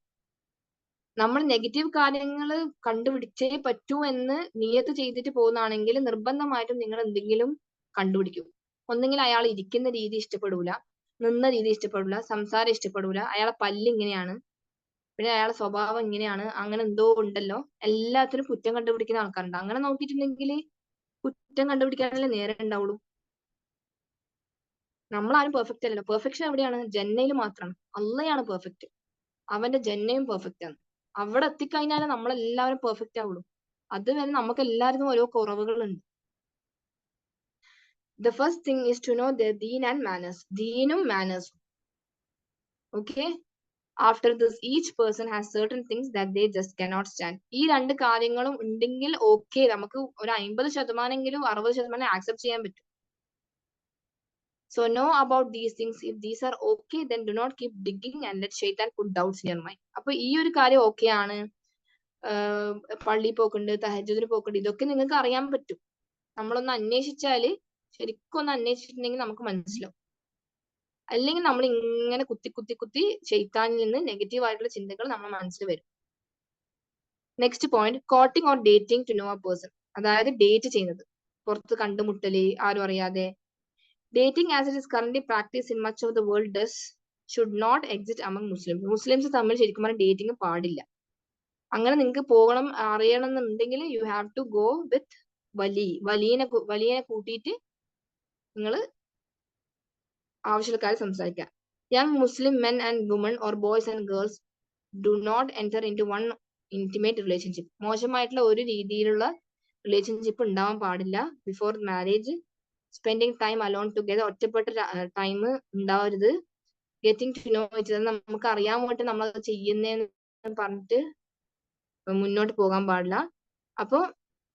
നമ്മൾ negative കാര്യങ്ങൾ കണ്ടുപിടിച്ചേ പറ്റൂ എന്ന് നിയത്ത് ചെയ്തിട്ട് പോകുന്നതാണെങ്കിൽ നിർബന്ധമായിട്ടും നിങ്ങൾ എന്തെങ്കിലും കണ്ടുപിടിക്കും. ഒന്നെങ്കിൽ അയാൾ ഇരിക്കുന്ന രീതി ഇഷ്ടപ്പെടൂല, നിന്ന രീതി ഇഷ്ടപ്പെടൂല, സംസാരം ഇഷ്ടപ്പെടൂല, അയാളെ പല്ല് ഇങ്ങനെയാണ്, പിന്നെ അയാളെ സ്വഭാവം ഇങ്ങനെയാണ്, അങ്ങനെ എന്തോ ഉണ്ടല്ലോ. എല്ലാത്തിനും കുറ്റം കണ്ടുപിടിക്കുന്ന ആൾക്കാരുണ്ട്. അങ്ങനെ നോക്കിയിട്ടുണ്ടെങ്കിൽ കുറ്റം കണ്ടുപിടിക്കാനല്ലേ നേരെ ഉണ്ടാവുള്ളൂ. നമ്മളാരും പെർഫെക്റ്റ് അല്ലല്ലോ. പെർഫെക്ഷൻ എവിടെയാണ്? ജന്നയിൽ മാത്രമാണ്. അള്ളയാണ് പെർഫെക്റ്റ്. അവന്റെ ജന്നയും പെർഫെക്റ്റ് ആണ്. അവിടെ എത്തിക്കഴിഞ്ഞാലേ നമ്മളെല്ലാവരും പെർഫെക്റ്റ് ആവുള്ളൂ. അതുവരെ നമുക്ക് എല്ലാവർക്കും ഓരോ കുറവുകളുണ്ട്. The first thing is to know their deen and manners. ദീനും മാനേഴ്സും. Okay? After this, each person has certain things that they just cannot stand. ഈ രണ്ട് കാര്യങ്ങളും ഉണ്ടെങ്കിൽ ഓക്കെ, നമുക്ക് ഒരു 50% 60% ആക്സെപ്റ്റ് ചെയ്യാൻ പറ്റും. So know about these things. If these are okay, then do not keep digging and let shaitan put doubts in your mind. അപ്പൊ ഈ ഒരു കാര്യം ഓക്കെ ആണ്, പള്ളി പോക്കുണ്ട്, തഹജ്ജുദിന് പോക്കുണ്ട്, ഇതൊക്കെ നിങ്ങൾക്ക് അറിയാൻ പറ്റും. നമ്മളൊന്ന് അന്വേഷിച്ചാല്, ശരിക്കും ഒന്ന് അന്വേഷിച്ചിട്ടുണ്ടെങ്കിൽ നമുക്ക് മനസ്സിലാവും. അല്ലെങ്കിൽ നമ്മൾ ഇങ്ങനെ കുത്തി ശൈത്താനിൽ നിന്ന് നെഗറ്റീവ് ആയിട്ടുള്ള ചിന്തകൾ നമ്മുടെ മനസ്സിൽ വരും. Next point, courting or dating to know a person. അതായത് ഡേറ്റ് ചെയ്യുന്നത്, പുറത്ത് കണ്ടുമുട്ടല്, ആരും അറിയാതെ. Dating as it is currently practiced in much of the world does should not exist among Muslims. Muslims തമ്മിൽ ശരിക്കും പറഞ്ഞാൽ ഡേറ്റിംഗ് പാടില്ല. അങ്ങനെ നിങ്ങൾക്ക് പോകണം അറിയണം എന്നുണ്ടെങ്കിൽ you have to go with വലിയനെ കൂട്ടിയിട്ട് നിങ്ങൾ ആവശ്യക്കാരെ സംസാരിക്കുക. Young Muslim men and women or boys and girls do not enter into one intimate relationship. മോശമായിട്ടുള്ള ഒരു രീതിയിലുള്ള റിലേഷൻഷിപ്പ് ഉണ്ടാവാൻ പാടില്ല before marriage. Spending time alone together, ഒറ്റപ്പെട്ട ടൈം ഉണ്ടാവരുത്. Getting to know each other, നമുക്ക് അറിയാൻ വേണ്ടി നമ്മൾ അത് ചെയ്യുന്നതെന്ന് പറഞ്ഞിട്ട് മുന്നോട്ട് പോകാൻ പാടില്ല. അപ്പോൾ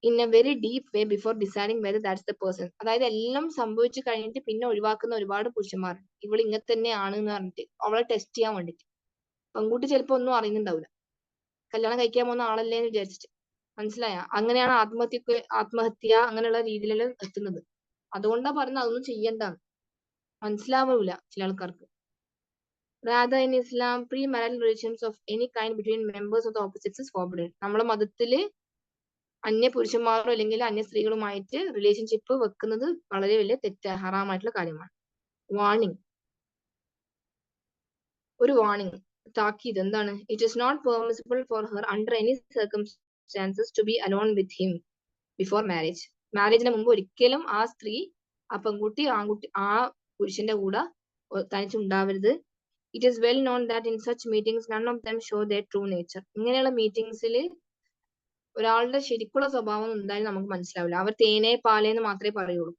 in A very deep way before deciding whether that's the person. അതായത് എല്ലാം സംഭവിച്ചു കഴിഞ്ഞിട്ട് പിന്നെ ഒഴിവാക്കുന്ന ഒരുപാട് പുരുഷന്മാർ ഇവൾ ഇങ്ങനെ തന്നെയാണ് എന്ന് പറഞ്ഞിട്ട് അവളെ ടെസ്റ്റ് ചെയ്യാൻ വേണ്ടിട്ട്. പെൺകുട്ടി ചിലപ്പോൾ ഒന്നും അറിയുന്നുണ്ടാവില്ല, കല്യാണം കഴിക്കാൻ പോകുന്ന ആളല്ലേ എന്ന് വിചാരിച്ചിട്ട്. മനസ്സിലായ? അങ്ങനെയാണ് ആത്മഹത്യ അങ്ങനെയുള്ള രീതിയിലെല്ലാം എത്തുന്നത്. അതുകൊണ്ടാണ് പറയുന്നത് അതൊന്നും ചെയ്യണ്ടാന്ന്. മനസ്സിലാവില്ല ചില ആൾക്കാർക്ക്. Rather in Islam, premarital relations of any kind between members of the opposite is forbidden. നമ്മളെ മതത്തില് അന്യ പുരുഷന്മാരോ അല്ലെങ്കിൽ അന്യ സ്ത്രീകളുമായിട്ട് റിലേഷൻഷിപ്പ് വെക്കുന്നത് വളരെ വലിയ ഹറാമായിട്ടുള്ള കാര്യമാണ്. വാർണിംഗ്, ഒരു വാർണിംഗ്, താക്കീത്. എന്താണ്? It is not permissible for her under any circumstances to be alone with him before marriage. മാരേജിന് മുമ്പ് ഒരിക്കലും ആ സ്ത്രീ, ആ പെൺകുട്ടി ആ പുരുഷന്റെ കൂടെ തനിച്ചുണ്ടാവരുത്. It is well known that in such meetings none of them show their true nature. ഇങ്ങനെയുള്ള മീറ്റിംഗ്സിൽ ഒരാളുടെ ശരിക്കുള്ള സ്വഭാവം എന്തായാലും നമുക്ക് മനസ്സിലാവില്ല. അവർ തേനേ പാലേന്ന് മാത്രമേ പറയുള്ളൂ.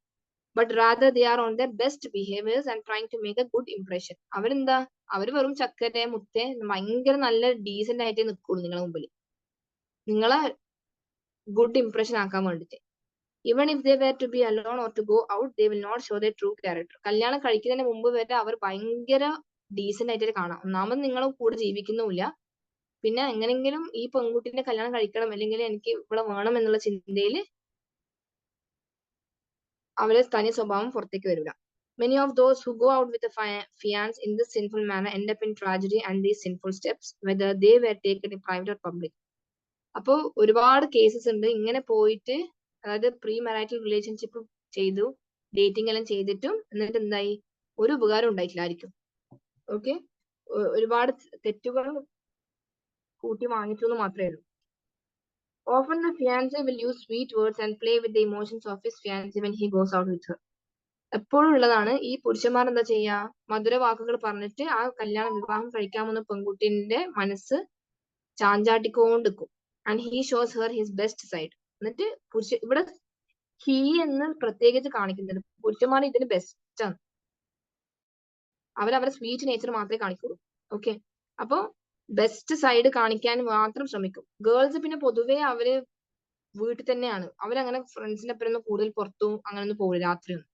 But rather they are on the best behaviours and trying to make a good impression. അവരെന്താ, അവർ വെറും ചക്കരെ മുത്തേ ഭയങ്കര നല്ല ഡീസന്റ് ആയിട്ടേ നിൽക്കുള്ളൂ നിങ്ങളെ മുമ്പിൽ, നിങ്ങളെ ഗുഡ് ഇംപ്രഷൻ ആക്കാൻ വേണ്ടിട്ട്. Even if they were to be alone or to go out they will not show the true character. കല്യാണം കഴിക്കുന്നതിന് മുമ്പ് വരെ അവർ ഭയങ്കര ഡീസന്റ് ആയിട്ട് കാണാം. ഒന്നാമത് നിങ്ങളെ കൂടെ ജീവിക്കുന്നുമില്ല, പിന്നെ എങ്ങനെങ്കിലും ഈ പെൺകുട്ടിനെ കല്യാണം കഴിക്കണം അല്ലെങ്കിൽ എനിക്ക് ഇവിടെ വേണം എന്നുള്ള ചിന്തയിൽ അവരെ തനി സ്വഭാവം പുറത്തേക്ക് വരില്ല. Many of those who go out with a fiance in this sinful manner end up in tragedy and these sinful steps, whether they were taken in private or public. അപ്പോ ഒരുപാട് കേസസ് ഉണ്ട് ഇങ്ങനെ പോയിട്ട്, അതായത് പ്രീ മാരിറ്റൽ റിലേഷൻഷിപ്പ് ചെയ്തു, dating എല്ലാം ചെയ്തിട്ടും എന്നിട്ട് എന്തായി, ഒരു ഉപകാരം ഉണ്ടായിട്ടില്ലായിരിക്കും. ഓക്കെ, ഒരുപാട് തെറ്റുകൾ കൂട്ടി വാങ്ങിച്ചു എന്ന് മാത്രമേ ഉള്ളൂ. Often the fiancé will use sweet words and play with the emotions of his fiancée when he goes out with her. എപ്പോഴും ഉള്ളതാണ്. ഈ പുരുഷന്മാർ എന്താ ചെയ്യാ, മധുര വാക്കുകൾ പറഞ്ഞിട്ട് ആ വിവാഹം കഴിക്കാമെന്ന പെൺകുട്ടിന്റെ മനസ്സ് ചാഞ്ചാട്ടിക്കൊണ്ടിരിക്കും. And he shows her his best side. എന്നിട്ട് ഇവിടെ ഹീ എന്ന് പ്രത്യേകിച്ച് കാണിക്കുന്നുണ്ട്. പുരുഷന്മാർ ഇതിന് ബെസ്റ്റ് ആണ്, അവരവരുടെ സ്വീറ്റ് നേച്ചർ മാത്രമേ കാണിക്കുള്ളൂ. ഓക്കെ, അപ്പോ ബെസ്റ്റ് സൈഡ് കാണിക്കാൻ മാത്രം ശ്രമിക്കും. ഗേൾസ് പിന്നെ പൊതുവേ അവര് വീട്ടിൽ തന്നെയാണ്, അവരങ്ങനെ ഫ്രണ്ട്സിന്റെ ഒപ്പം കൂടുതൽ പുറത്തും അങ്ങനെ ഒന്നും പോകില്ല രാത്രിയൊന്നും.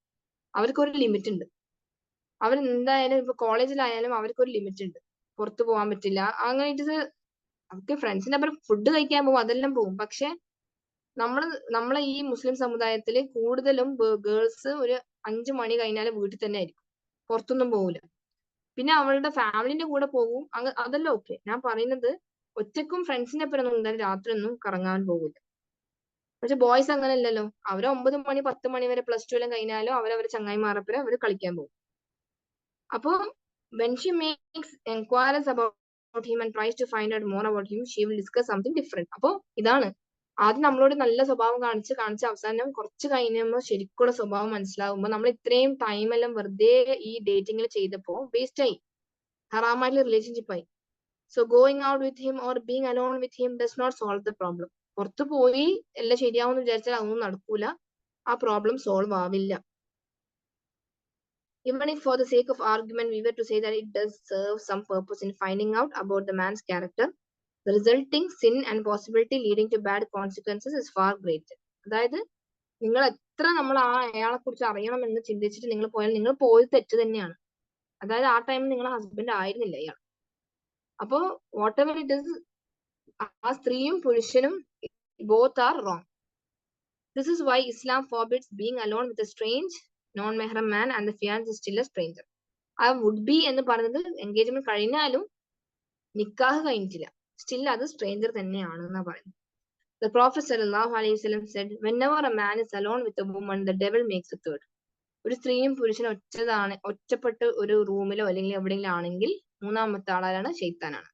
അവർക്കൊരു ലിമിറ്റ് ഉണ്ട്. അവരെന്തായാലും ഇപ്പൊ കോളേജിലായാലും അവർക്കൊരു ലിമിറ്റ് ഉണ്ട്, പുറത്തു പോകാൻ പറ്റില്ല. അങ്ങനെ അവർക്ക് ഫ്രണ്ട്സിന്റെ ഒപ്പം ഫുഡ് കഴിക്കാൻ പോകും, അതെല്ലാം പോകും. പക്ഷെ നമ്മളെ ഈ മുസ്ലിം സമുദായത്തിൽ കൂടുതലും ഗേൾസ് ഒരു 5 മണി കഴിഞ്ഞാൽ വീട്ടിൽ തന്നെ ആയിരിക്കും, പുറത്തൊന്നും പോകില്ല. പിന്നെ അവളുടെ ഫാമിലിന്റെ കൂടെ പോകും, അതെല്ലാം ഓക്കെ. ഞാൻ പറയുന്നത് ഒറ്റക്കും ഫ്രണ്ട്സിന്റെ ഒപ്പം ഒന്നും എന്തായാലും രാത്രി ഒന്നും കറങ്ങാൻ പോകില്ല. പക്ഷെ ബോയ്സ് അങ്ങനെ അല്ലല്ലോ, അവര് 9 മണി 10 മണി വരെ പ്ലസ് ടു എല്ലാം കഴിഞ്ഞാലും അവരവരെ ചങ്ങായിമാരപ്പുറം അവര് കളിക്കാൻ പോകും. അപ്പോ when she makes enquiries about him and tries to find out more about him, she will discuss something different. അപ്പോ ഇതാണ്, ആദ്യം നമ്മളോട് നല്ല സ്വഭാവം കാണിച്ച് അവസാനം കുറച്ച് കഴിയുമ്പോൾ ശരിക്കുള്ള സ്വഭാവം മനസ്സിലാകുമ്പോൾ നമ്മൾ ഇത്രയും ടൈം എല്ലാം വെറുതെ ഈ ഡേറ്റിംഗിൽ ചെയ്തപ്പോ വേസ്റ്റ് ആയി, ഹറാമായിട്ടുള്ള റിലേഷൻഷിപ്പ് ആയി. So going out with him or being alone with him does not solve the problem. പുറത്തു പോയി എല്ലാം ശരിയാവും എന്ന് വിചാരിച്ചാൽ അതൊന്നും നടക്കൂല, ആ പ്രോബ്ലം സോൾവ് ആവില്ല. Even if for the sake of argument we were to say that it does serve some purpose in finding out about the man's character, the resulting sin and possibility leading to bad consequences is far greater. അതായത് നിങ്ങൾ എത്ര നമ്മൾ അയാളെ കുറിച്ച് അറിയണം എന്ന് ചിന്തിച്ചിട്ട് നിങ്ങൾ പോയാൽ നിങ്ങൾ പോയത് തെറ്റ് തന്നെയാണ്. അതായത് ആ ടൈമിൽ നിങ്ങളെ ഹസ്ബൻഡ് ആയിരുന്നില്ല അയാൾ. അപ്പോ വാട്ട് എവർ ഇറ്റ് ഇസ്, ആ സ്ത്രീയും പുരുഷനും both are wrong. This is why Islam forbids being alone with a strange non-mahram man and the fiancé is still a stranger. ആ വുഡ് ബി എന്ന് പറയുന്നത് എൻഗേജ്മെന്റ് കഴിഞ്ഞാലും നിക്കാഹ് കഴിഞ്ഞിട്ടില്ല, സ്റ്റിൽ അത് സ്ട്രേഞ്ചർ തന്നെയാണ് എന്നാ പറയുന്നത്. The Prophet sallallahu alaihi wasallam said, whenever a man is alone with a woman, the devil makes a third. ഒരു സ്ത്രീയും പുരുഷനും ഒറ്റപ്പെട്ട് ഒരു റൂമിലോ അല്ലെങ്കിൽ എവിടെയെങ്കിലും ആണെങ്കിൽ മൂന്നാമത്തെ ആളാണ് ഷെയ്ത്താനാണ്.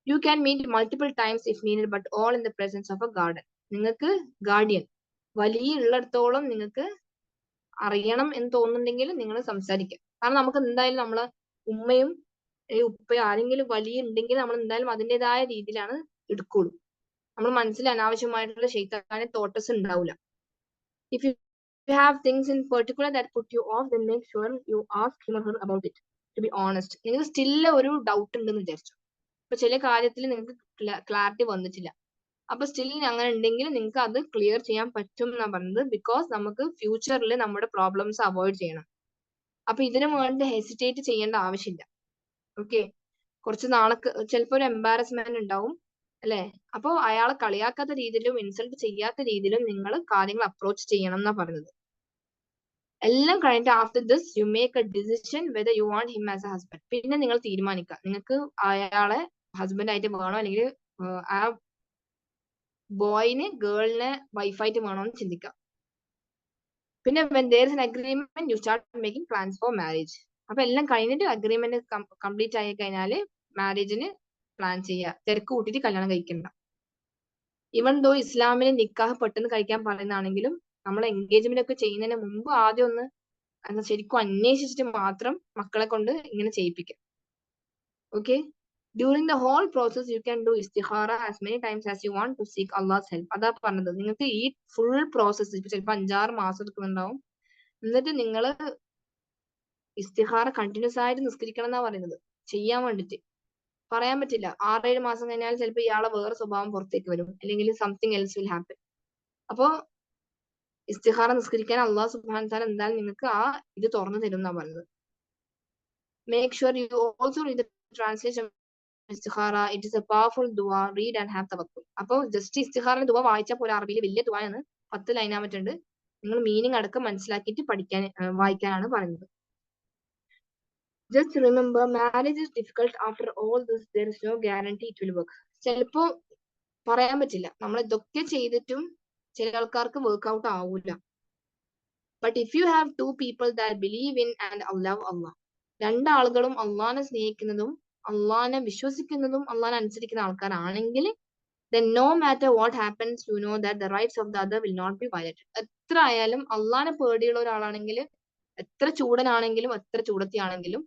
You can meet multiple times if needed but all in the presence of a garden. നിങ്ങൾക്ക് ഗാർഡിയൻ വലിയ ഉള്ളിടത്തോളം നിങ്ങൾക്ക് അറിയണം എന്ന് തോന്നുന്നുണ്ടെങ്കിൽ നിങ്ങൾ സംസാരിക്കുക. കാരണം നമുക്ക് എന്തായാലും നമ്മളെ ഉമ്മയും ഉപ്പയും ആരെങ്കിലും വലിയ ഉണ്ടെങ്കിൽ നമ്മൾ എന്തായാലും അതിൻ്റെതായ രീതിയിലാണ് എടുക്കുള്ളൂ. നമ്മൾ മനസ്സിൽ അനാവശ്യമായിട്ടുള്ള ഷെയ്ത്താന്റെ തോട്ടസ് ഉണ്ടാവില്ല. If you have things in particular that put you off, then make sure you ask him or her about it. To be honest, നിങ്ങൾക്ക് സ്റ്റിൽ ഒരു ഡൗട്ട് ഉണ്ടെന്ന് വിചാരിച്ചു. ഇപ്പൊ ചില കാര്യത്തിൽ നിങ്ങൾക്ക് ക്ലാരിറ്റി വന്നിട്ടില്ല. അപ്പൊ സ്റ്റിൽ അങ്ങനെ ഉണ്ടെങ്കിൽ നിങ്ങൾക്ക് അത് ക്ലിയർ ചെയ്യാൻ പറ്റും എന്നാ പറഞ്ഞത്. ബിക്കോസ് നമുക്ക് ഫ്യൂച്ചറിൽ നമ്മുടെ പ്രോബ്ലംസ് അവോയ്ഡ് ചെയ്യണം. അപ്പൊ ഇതിനു വേണ്ടി ഹെസിറ്റേറ്റ് ചെയ്യേണ്ട ആവശ്യമില്ല. ഓക്കെ, കുറച്ച് നാളൊക്കെ ചിലപ്പോ ഒരു എംബാരസ്മെന്റ് ഉണ്ടാവും അല്ലെ. അപ്പൊ അയാളെ കളിയാക്കാത്ത രീതിയിലും ഇൻസൾട്ട് ചെയ്യാത്ത രീതിയിലും നിങ്ങൾ കാര്യങ്ങൾ അപ്രോച്ച് ചെയ്യണം എന്നാ പറഞ്ഞത്. എല്ലാം കഴിഞ്ഞിട്ട് after this you make A decision whether you want him as A husband. പിന്നെ നിങ്ങൾ തീരുമാനിക്കുക നിങ്ങൾക്ക് അയാളെ ഹസ്ബൻഡ് ആയിട്ട് വേണോ അല്ലെങ്കിൽ ആ ബോയിന് ഗേളിനെ വൈഫായിട്ട് വേണോ എന്ന് ചിന്തിക്കാം. പിന്നെ when there is an agreement you start making plans for marriage. അപ്പൊ എല്ലാം കഴിഞ്ഞിട്ട് അഗ്രിമെന്റ് കംപ്ലീറ്റ് ആയി കഴിഞ്ഞാല് മാരേജിന് പ്ലാൻ ചെയ്യുക. തിരക്ക് കൂട്ടിയിട്ട് കല്യാണം കഴിക്കണ്ട. ഇവൻ ദോ ഇസ്ലാമിന് നിക്കാഹ് പെട്ടെന്ന് കഴിക്കാൻ പറയുന്നതാണെങ്കിലും നമ്മൾ എൻഗേജ്മെന്റ് ഒക്കെ ചെയ്യുന്നതിന് മുമ്പ് ആദ്യം ഒന്ന് ശരിക്കും അന്വേഷിച്ചിട്ട് മാത്രം മക്കളെ കൊണ്ട് ഇങ്ങനെ ചെയ്യിപ്പിക്കാം. Okay, during the whole process you can do ഇസ്തിഖാറ as many times as you want to seek Allah's help. അതാ പറഞ്ഞത്. നിങ്ങൾക്ക് ഈ ഫുൾ പ്രോസസ് ഇപ്പൊ ചിലപ്പോൾ 5-6 മാസം എടുക്കുന്നുണ്ടാവും. എന്നിട്ട് നിങ്ങൾ ഇസ്തിഖാറ കണ്ടിന്യൂസ് ആയിട്ട് നിസ്കരിക്കണം എന്നാ പറയുന്നത്. ചെയ്യാൻ വേണ്ടിട്ട് പറയാൻ പറ്റില്ല. 6-7 മാസം കഴിഞ്ഞാൽ ചിലപ്പോൾ ഇയാളെ വേറെ സ്വഭാവം പുറത്തേക്ക് വരും, അല്ലെങ്കിൽ സംതിങ് എൽസ് വിൽ ഹാപ്പൻ. അപ്പോ ഇസ്തിഖാറ നിസ്കരിക്കാൻ അള്ളാഹു സുബ്ഹാനഹു വ തആല എന്തായാലും നിങ്ങൾക്ക് ആ ഇത് തുറന്നു തരും എന്നാ പറഞ്ഞത്. Make sure you also read the translation ഇസ്തിഖാറ. ഇറ്റ് ഇസ് എ പവർഫുൾ ദുആ. റീഡ് ആൻഡ് ഹാവ് തവക്കുൽ. അപ്പോൾ ജസ്റ്റ് ഇസ്തിഖാറിന്റെ ദുആ വായിച്ചാൽ പോലെ അറബിയിൽ വലിയ ദുആയാണ്, 10 ലൈനാമറ്റുണ്ട്. നിങ്ങൾ മീനിങ് അടക്കം മനസ്സിലാക്കിയിട്ട് വായിക്കാനാണ് പറയുന്നത്. Just remember, marriage is difficult. After all this, there is no guarantee it will work. ചിലപ്പോ പറയാൻ പറ്റില്ല. നമ്മൾ ഇതൊക്കെ ചെയ്തിട്ടും ചില ആൾക്കാർക്ക് വർക്ക്ഔട്ട് ആവൂല. But if you have 2 people that believe in and love Allah, രണ്ടാളുകളും അള്ളാനെ സ്നേഹിക്കുന്നതും അള്ളാനെ വിശ്വസിക്കുന്നതും അള്ളാനെ അനുസരിക്കുന്ന ആൾക്കാരാണെങ്കിൽ, then no matter what happens, you know that the rights of the other will not be violated. എത്ര ആയാലും അള്ളാനെ പേടിയുള്ള ഒരാളാണെങ്കിൽ, എത്ര ചൂടനാണെങ്കിലും എത്ര ചൂടത്തിയാണെങ്കിലും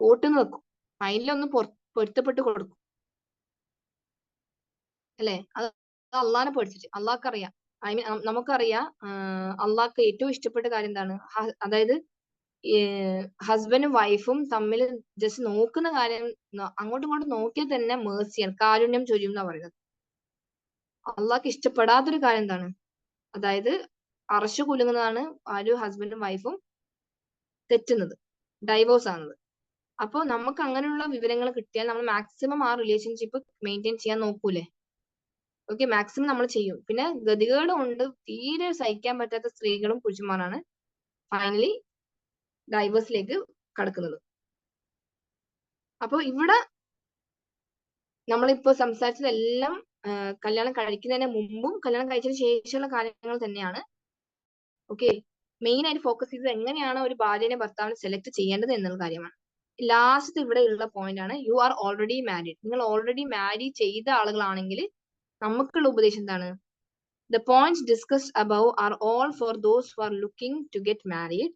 പോട്ടെന്ന് വെക്കും. ഫൈനലൊന്ന് പൊരുത്തപ്പെട്ട് കൊടുക്കും അല്ലെ. അത് അള്ളാനെ പേടിച്ചിട്ട്. അള്ളാഹ്ക്കറിയാം, നമുക്കറിയാം അള്ളാഹ്ക്ക് ഏറ്റവും ഇഷ്ടപ്പെട്ട കാര്യം എന്താണ്. അതായത് ഹസ്ബൻഡും വൈഫും തമ്മിൽ ജസ്റ്റ് നോക്കുന്ന കാര്യം, അങ്ങോട്ടും ഇങ്ങോട്ടും നോക്കിയാൽ തന്നെ മേഴ്സിയാണ്, കാരുണ്യം ചൊരിയും എന്നാ പറയുന്നത്. അള്ളാഹ്ക്ക് ഇഷ്ടപ്പെടാത്തൊരു കാര്യം എന്താണ്, അതായത് അറശ് കുലുങ്ങുന്നതാണ് ആ ഒരു ഹസ്ബൻഡും വൈഫും തെറ്റുന്നത്, ഡൈവോഴ്സ് ആകുന്നത്. അപ്പോൾ നമുക്ക് അങ്ങനെയുള്ള വിവരങ്ങൾ കിട്ടിയാൽ നമ്മൾ മാക്സിമം ആ റിലേഷൻഷിപ്പ് മെയിൻറ്റെയിൻ ചെയ്യാൻ നോക്കൂലേ. ഓക്കെ, മാക്സിമം നമ്മൾ ചെയ്യും. പിന്നെ ഗതികേട് കൊണ്ട് തീരെ സഹിക്കാൻ പറ്റാത്ത സ്ത്രീകളും പുരുഷന്മാരാണ് ഫൈനലി ഡൈവേഴ്സിലേക്ക് കടക്കുന്നത്. അപ്പോൾ ഇവിടെ നമ്മളിപ്പോ സംസാരിച്ചതെല്ലാം കല്യാണം കഴിക്കുന്നതിന് മുമ്പും കല്യാണം കഴിച്ചതിന് ശേഷമുള്ള കാര്യങ്ങൾ തന്നെയാണ്. ഓക്കെ, മെയിൻ ആയിട്ട് ഫോക്കസ് ചെയ്തത് എങ്ങനെയാണ് ഒരു ഭാര്യനെ ഭർത്താവിനെ സെലക്ട് ചെയ്യേണ്ടത് എന്നുള്ള കാര്യമാണ്. ലാസ്റ്റ് ഇവിടെ ഉള്ള പോയിന്റ് ആണ്, യു ആർ ഓൾറെഡി മാരീഡ്. നിങ്ങൾ ഓൾറെഡി മാരി ചെയ്ത ആളുകളാണെങ്കിൽ നമുക്കുള്ള ഉപദേശം എന്താണ്, the points discussed above are all for those who are looking to get married.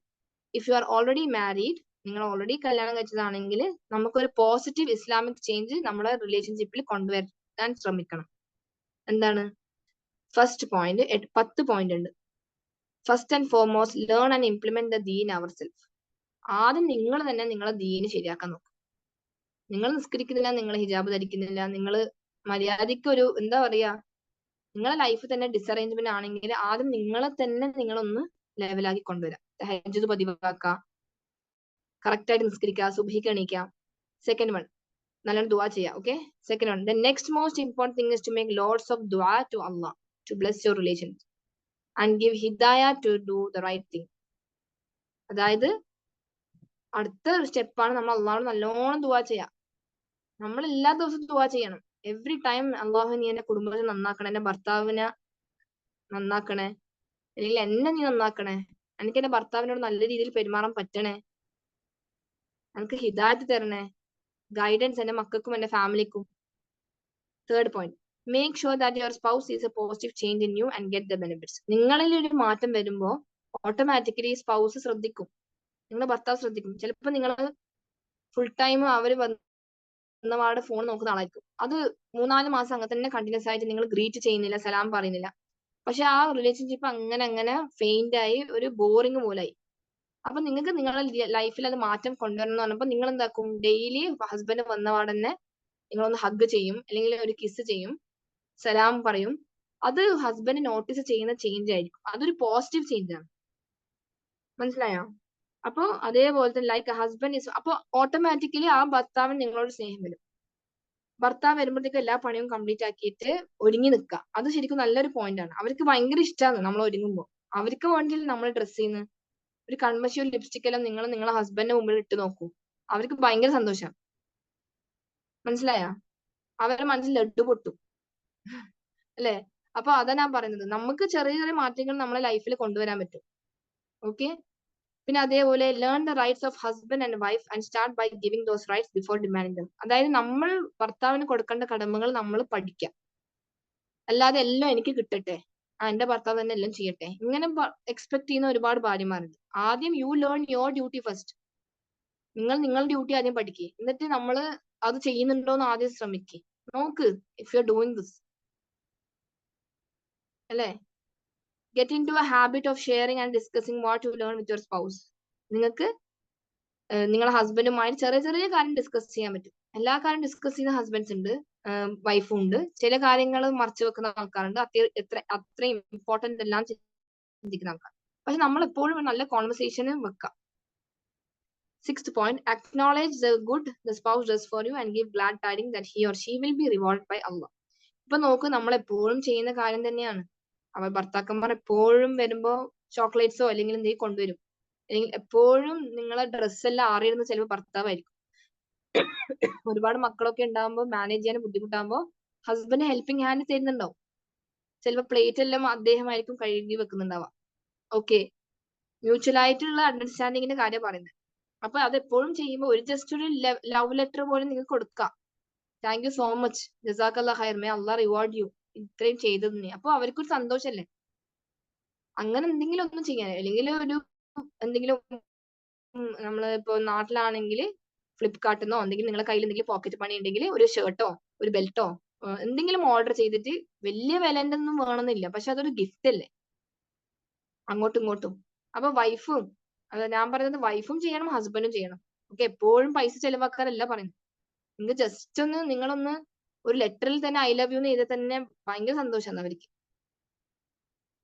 If you are already married, നിങ്ങൾ ഓൾറെഡി കല്യാണം കഴിച്ചതാണെങ്കിൽ നമുക്കൊരു പോസിറ്റീവ് ഇസ്ലാമിക് ചേഞ്ച് നമ്മുടെ റിലേഷൻഷിപ്പിൽ കൊണ്ടുവരാൻ ശ്രമിക്കണം. എന്താണ് ഫസ്റ്റ് പോയിന്റ്? 10 പോയിന്റ് ഉണ്ട്. First and foremost, learn and implement the deen our self. ആദ്യം നിങ്ങൾ തന്നെ നിങ്ങളെ ദീന് ശരിയാക്കാൻ നോക്കും. നിങ്ങൾ നിസ്കരിക്കുന്നില്ല, നിങ്ങൾ ഹിജാബ് ധരിക്കുന്നില്ല, നിങ്ങൾ മര്യാദയ്ക്ക് ഒരു എന്താ പറയാ, നിങ്ങളെ ലൈഫ് തന്നെ ഡിസറേഞ്ച്മെന്റ് ആണെങ്കിൽ ആദ്യം നിങ്ങളെ തന്നെ നിങ്ങളൊന്ന് ലെവലാക്കി കൊണ്ടുവരാം. തഹജ്ജുദ് പതിവാക്കുക, കറക്റ്റ് ആയിട്ട് നിസ്കരിക്കുക, സുബ്ഹിക്ക് എണീക്കുക. സെക്കൻഡ് വൺ, നല്ലോണം ദുആ ചെയ്യുക. Okay, second one, the next most important thing is to make lots of ദുആ to Allah to bless your relations and give ഹിദായ to do the right thing. അതായത് അടുത്ത ഒരു സ്റ്റെപ്പാണ് നമ്മൾ അള്ളാഹോട് നല്ലോണം ദുആ ചെയ്യാം. നമ്മൾ എല്ലാ ദിവസവും ദുആ ചെയ്യണം. എവറി ടൈം അള്ളാഹു നീ എന്റെ കുടുംബത്തെ നന്നാക്കണേ, എന്റെ ഭർത്താവിനെ നന്നാക്കണേ, അല്ലെങ്കിൽ എന്നെ നീ നന്നാക്കണേ, എനിക്ക് എന്റെ ഭർത്താവിനോട് നല്ല രീതിയിൽ പെരുമാറാൻ പറ്റണേ, എനിക്ക് ഹിദായത്ത് തരണേ, ഗൈഡൻസ് എന്റെ മക്കൾക്കും എന്റെ ഫാമിലിക്കും. Third point, make sure that your spouse is A positive change in you and get the benefits. നിങ്ങളിൽ ഒരു മാറ്റം വരുമ്പോൾ ഓട്ടോമാറ്റിക്കലി സ്പൗസ് ശ്രദ്ധിക്കും, നിങ്ങളുടെ ഭർത്താവ് ശ്രദ്ധിക്കും. ചിലപ്പോൾ നിങ്ങൾ ഫുൾ ടൈം അവര് വന്നപാട് ഫോൺ നോക്കുന്ന ആളായിരിക്കും. അത് 3-4 മാസം അങ്ങനെ തന്നെ കണ്ടിന്യൂസ് ആയിട്ട് നിങ്ങൾ ഗ്രീറ്റ് ചെയ്യുന്നില്ല, സലാം പറയുന്നില്ല. പക്ഷെ ആ റിലേഷൻഷിപ്പ് അങ്ങനെ അങ്ങനെ ഫെയിൻഡ് ആയി ഒരു ബോറിംഗ് പോലായി. അപ്പൊ നിങ്ങൾക്ക് നിങ്ങളുടെ ലൈഫിൽ അത് മാറ്റം കൊണ്ടുവരണം എന്ന് പറഞ്ഞപ്പോൾ നിങ്ങൾ എന്താക്കും, ഡെയിലി ഹസ്ബൻഡ് വന്നപാട് തന്നെ നിങ്ങളൊന്ന് ഹഗ് ചെയ്യും, അല്ലെങ്കിൽ ഒരു കിസ് ചെയ്യും, സലാം പറയും. അത് ഹസ്ബൻഡ് നോട്ടീസ് ചെയ്യുന്ന ചേഞ്ച് ആയിരിക്കും, അതൊരു പോസിറ്റീവ് ചേഞ്ച് ആണ്. മനസ്സിലായോ? അപ്പൊ അതേപോലെ തന്നെ ലൈക്ക് ഹസ്ബൻഡ് ഇസ്, അപ്പൊ ഓട്ടോമാറ്റിക്കലി ആ ഭർത്താവിന് നിങ്ങളോട് സ്നേഹം വരും. ഭർത്താവ് വരുമ്പോഴത്തേക്കും എല്ലാ പണിയും കംപ്ലീറ്റ് ആക്കിയിട്ട് ഒരുങ്ങി നിൽക്കുക, അത് ശരിക്കും നല്ലൊരു പോയിന്റ് ആണ്. അവർക്ക് ഭയങ്കര ഇഷ്ടമാണ് നമ്മൾ ഒരുങ്ങുമ്പോൾ. അവർക്ക് വേണ്ടിയിട്ട് നമ്മൾ ഡ്രസ് ചെയ്യുന്നത്, ഒരു കൺമഷിയും ലിപ്സ്റ്റിക് എല്ലാം നിങ്ങൾ നിങ്ങളെ ഹസ്ബൻഡിന്റെ മുമ്പിൽ ഇട്ട് നോക്കൂ, അവർക്ക് ഭയങ്കര സന്തോഷം. മനസ്സിലായോ? അവരുടെ മനസ്സിൽ ലഡ്ഡു പൊട്ടും അല്ലെ? അപ്പൊ അതാ ഞാൻ പറയുന്നത്, നമുക്ക് ചെറിയ ചെറിയ മാറ്റങ്ങൾ നമ്മളെ ലൈഫിൽ കൊണ്ടുവരാൻ പറ്റും. ഓക്കെ. പിന്നെ അതേപോലെ learn the rights of husband and wife and start by giving those rights before demanding them. അതായത് നമ്മൾ ഭർത്താവിന് കൊടുക്കേണ്ട കടമകൾ നമ്മൾ പഠിക്കാം. അല്ലാതെ എല്ലാം എനിക്ക് കിട്ടട്ടെ, എന്റെ ഭർത്താവ് തന്നെ എല്ലാം ചെയ്യട്ടെ, ഇങ്ങനെ എക്സ്പെക്ട് ചെയ്യുന്ന ഒരുപാട് ഭാര്യമാരുണ്ട്. ആദ്യം you learn your duty first. നിങ്ങൾ നിങ്ങളുടെ ഡ്യൂട്ടി ആദ്യം പഠിക്കുക, എന്നിട്ട് നമ്മൾ അത് ചെയ്യുന്നുണ്ടോ എന്ന് ആദ്യം ശ്രമിക്കുക. നോക്ക് if you are doing this, അല്ലേ? Get into a habit of sharing and discussing what you learn with your spouse. നിങ്ങൾക്ക് നിങ്ങളുടെ ഹസ്ബൻഡുമായി ചെറിയ ചെറിയ കാര്യം ഡിസ്കസ് ചെയ്യാൻ പറ്റും. എല്ലാ കാര്യം ഡിസ്കസ് ചെയ്യുന്ന ഹസ്ബൻഡ്സ് ഉണ്ട്, വൈഫും ഉണ്ട്. ചില കാര്യങ്ങൾ മറച്ചു വെക്കുന്ന ആൾക്കാരുണ്ട്, അത്രയും ഇമ്പോർട്ടന്റ് എല്ലാം ചിന്തിക്കുന്ന ആൾക്കാർ. പക്ഷെ നമ്മൾ എപ്പോഴും നല്ല കോൺവെർസേഷന് വെക്കാം. 6th point, acknowledge the good the spouse does for you and give glad tidings that he or she will be rewarded by Allah. ഇപ്പൊ നോക്ക്, നമ്മൾ എപ്പോഴും ചെയ്യുന്ന കാര്യം തന്നെയാണ്. അവർ ഭർത്താക്കന്മാർ എപ്പോഴും വരുമ്പോ ചോക്ലേറ്റ്സോ അല്ലെങ്കിൽ എന്തെങ്കിലും കൊണ്ടുവരും. അല്ലെങ്കിൽ എപ്പോഴും നിങ്ങളെ ഡ്രസ്സെല്ലാം ആറിയിരുന്ന ചിലപ്പോൾ ഭർത്താവായിരിക്കും. ഒരുപാട് മക്കളൊക്കെ ഉണ്ടാകുമ്പോൾ മാനേജ് ചെയ്യാൻ ബുദ്ധിമുട്ടാകുമ്പോ ഹസ്ബൻഡ് ഹെൽപ്പിംഗ് ഹാൻഡ് തരുന്നുണ്ടാവും. ചിലപ്പോൾ പ്ലേറ്റ് എല്ലാം അദ്ദേഹമായിരിക്കും കഴുകി വെക്കുന്നുണ്ടാവാം. ഓക്കെ, മ്യൂച്വൽ ആയിട്ടുള്ള അണ്ടർസ്റ്റാൻഡിങ്ങിന്റെ കാര്യം പറയുന്നത്. അപ്പൊ അത് എപ്പോഴും ചെയ്യുമ്പോൾ ഒരു ജസ്റ്റ് ഒരു ലവ് ലെറ്റർ പോലെ നിങ്ങൾക്ക് കൊടുക്കാം. താങ്ക് യു സോ മച്ച്, ജസാക്കല്ലാ ഖൈർ, മേ അള്ളാഹ് റിവാർഡ് യു, ഇത്രയും ചെയ്തതിന്. അപ്പൊ അവർക്കൊരു സന്തോഷല്ലേ. അങ്ങനെ എന്തെങ്കിലും ഒന്നും ചെയ്യാൻ, അല്ലെങ്കിൽ ഒരു എന്തെങ്കിലും നമ്മള് ഇപ്പൊ നാട്ടിലാണെങ്കിൽ ഫ്ലിപ്കാർട്ടിന്നോ എന്തെങ്കിലും നിങ്ങളുടെ കയ്യിൽ എന്തെങ്കിലും പോക്കറ്റ് മണി ഉണ്ടെങ്കിൽ ഒരു ഷർട്ടോ ഒരു ബെൽറ്റോ എന്തെങ്കിലും ഓർഡർ ചെയ്തിട്ട്, വലിയ വിലന്റെ ഒന്നും വേണമെന്നില്ല, പക്ഷെ അതൊരു ഗിഫ്റ്റ് അല്ലേ അങ്ങോട്ടും ഇങ്ങോട്ടും. അപ്പൊ വൈഫും, ഞാൻ പറയുന്നത് വൈഫും ചെയ്യണം ഹസ്ബൻഡും ചെയ്യണം. ഓക്കെ, എപ്പോഴും പൈസ ചെലവാക്കാനല്ല പറയുന്നത്. നിങ്ങൾക്ക് ജസ്റ്റ് ഒന്ന് നിങ്ങളൊന്ന് ഒരു ലെറ്ററിൽ തന്നെ ഐ ലവ് യു എന്ന് ചെയ്താൽ തന്നെ ഭയങ്കര സന്തോഷമാണ് അവർക്ക്.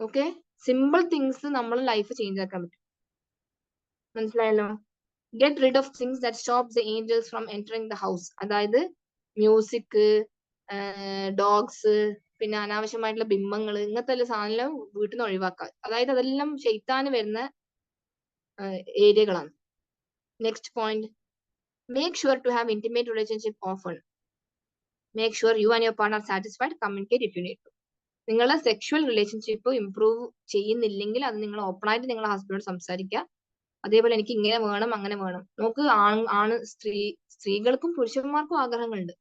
ഓക്കെ, സിമ്പിൾ തിങ്സ് നമ്മൾ ലൈഫ് ചേഞ്ച് ആക്കാൻ പറ്റും. മനസ്സിലായല്ലോ? Get rid of things that stop the Angeles from entering the house. അതായത് മ്യൂസിക്, ഡോഗ്സ്, പിന്നെ അനാവശ്യമായിട്ടുള്ള ബിംബങ്ങൾ, ഇങ്ങനത്തെ എല്ലാ സാധനം വീട്ടിൽ നിന്ന് ഒഴിവാക്കുക. അതായത് അതെല്ലാം ശൈത്താന് വരുന്ന ഏരിയകളാണ്. Next point, make sure to have intimate relationship often. Make sure you and your partner satisfied, communicate if you need to. നിങ്ങളെ സെക്ഷുവൽ റിലേഷൻഷിപ്പ് ഇംപ്രൂവ് ചെയ്യുന്നില്ലെങ്കിൽ അത് നിങ്ങൾ ഓപ്പൺ ആയിട്ട് നിങ്ങളുടെ ഹസ്ബൻഡോട് സംസാരിക്കുക. അതേപോലെ എനിക്ക് ഇങ്ങനെ വേണം അങ്ങനെ വേണം. നമുക്ക് സ്ത്രീകൾക്കും പുരുഷന്മാർക്കും ആഗ്രഹങ്ങളുണ്ട്,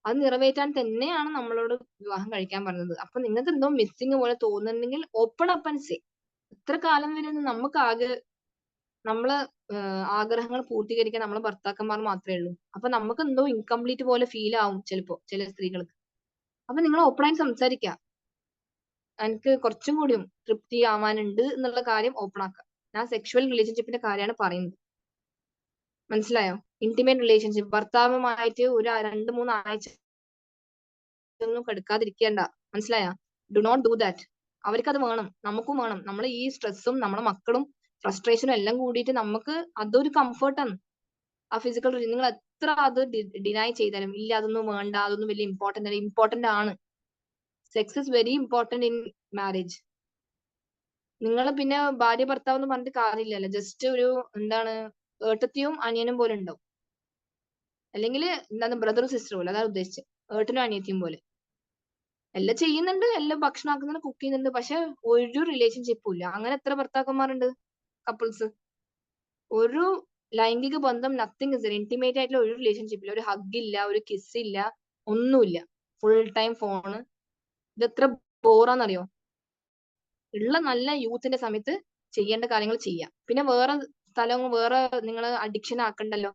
അത് നിറവേറ്റാൻ തന്നെയാണ് നമ്മളോട് വിവാഹം കഴിക്കാൻ പറഞ്ഞത്. അപ്പൊ നിങ്ങൾക്ക് എന്തോ മിസ്സിങ് പോലെ തോന്നുന്നുണ്ടെങ്കിൽ ഓപ്പൺ അപ്പ് ആൻഡ് സേ. ഇത്ര കാലം വരെ നമുക്ക് നമ്മളെ ആഗ്രഹങ്ങൾ പൂർത്തീകരിക്കാൻ നമ്മളെ ഭർത്താക്കന്മാർ മാത്രമേ ഉള്ളൂ. അപ്പൊ നമുക്ക് എന്തോ ഇൻകംപ്ലീറ്റ് പോലെ ഫീൽ ആവും ചിലപ്പോ ചില സ്ത്രീകൾക്ക്. അപ്പൊ നിങ്ങൾ ഓപ്പൺ ആയിട്ട് സംസാരിക്കുക, എനിക്ക് കുറച്ചും കൂടിയും തൃപ്തി ആവാനുണ്ട് എന്നുള്ള കാര്യം ഓപ്പൺ ആക്കുക. ഞാൻ സെക്ഷുവൽ റിലേഷൻഷിപ്പിന്റെ കാര്യമാണ് പറയുന്നത്. മനസ്സിലായോ? ഇന്റിമേറ്റ് റിലേഷൻഷിപ്പ് ഭർത്താവുമായിട്ട് ഒരു 2-3 ആഴ്ച ഒന്നും കെടുക്കാതിരിക്കേണ്ട. മനസ്സിലായോ? Do not do that. അവർക്കത് വേണം, നമുക്കും വേണം. നമ്മൾ ഈ സ്ട്രെസ്സും നമ്മുടെ മക്കളും ഫ്രസ്ട്രേഷനും എല്ലാം കൂടിയിട്ട് നമുക്ക് അതൊരു കംഫർട്ടാണ്. ആ ഫിസിക്കൽ നിങ്ങൾ എത്ര അത് ഡിനൈ ചെയ്താലും, ഇല്ല അതൊന്നും വേണ്ട, അതൊന്നും വലിയ ഇമ്പോർട്ടന്റ് അല്ല. ഇമ്പോർട്ടന്റ് ആണ്. Sex is very important in marriage. നിങ്ങൾ പിന്നെ ഭാര്യ ഭർത്താവ് എന്ന് പറഞ്ഞിട്ട് കാര്യമില്ലല്ലോ. ജസ്റ്റ് ഒരു എന്താണ്, ഏട്ടത്തിയും അനിയനും പോലെ ഉണ്ടാവും, അല്ലെങ്കിൽ എന്താണ് ബ്രദറും സിസ്റ്ററും പോലെ, അതാണ് ഉദ്ദേശിച്ചത്. ഏട്ടനും അനിയത്തിയും പോലെ. എല്ലാം ചെയ്യുന്നുണ്ട്, എല്ലാം ഭക്ഷണം ആക്കുന്നുണ്ട്, കുക്ക് ചെയ്യുന്നുണ്ട്. പക്ഷെ ഒരു റിലേഷൻഷിപ്പും ഇല്ല. അങ്ങനെ എത്ര ഭർത്താക്കന്മാരുണ്ട് കപ്പിൾസ്? ഒരു ലൈംഗിക ബന്ധം, നത്തിങ് ഇസ് ഇന്റിമേറ്റ് ആയിട്ടുള്ള ഒരു റിലേഷൻഷിപ്പ് ഇല്ല. ഒരു ഹഗ് ഇല്ല, ഒരു കിസ് ഇല്ല, ഒന്നുമില്ല. Full time phone. ഇത് എത്ര ബോറാന്നറിയോ? ഉള്ള നല്ല യൂത്തിന്റെ സമയത്ത് ചെയ്യേണ്ട കാര്യങ്ങൾ ചെയ്യാം. പിന്നെ വേറെ സ്ഥലം വേറെ നിങ്ങൾ അഡിക്ഷൻ ആക്കണ്ടല്ലോ.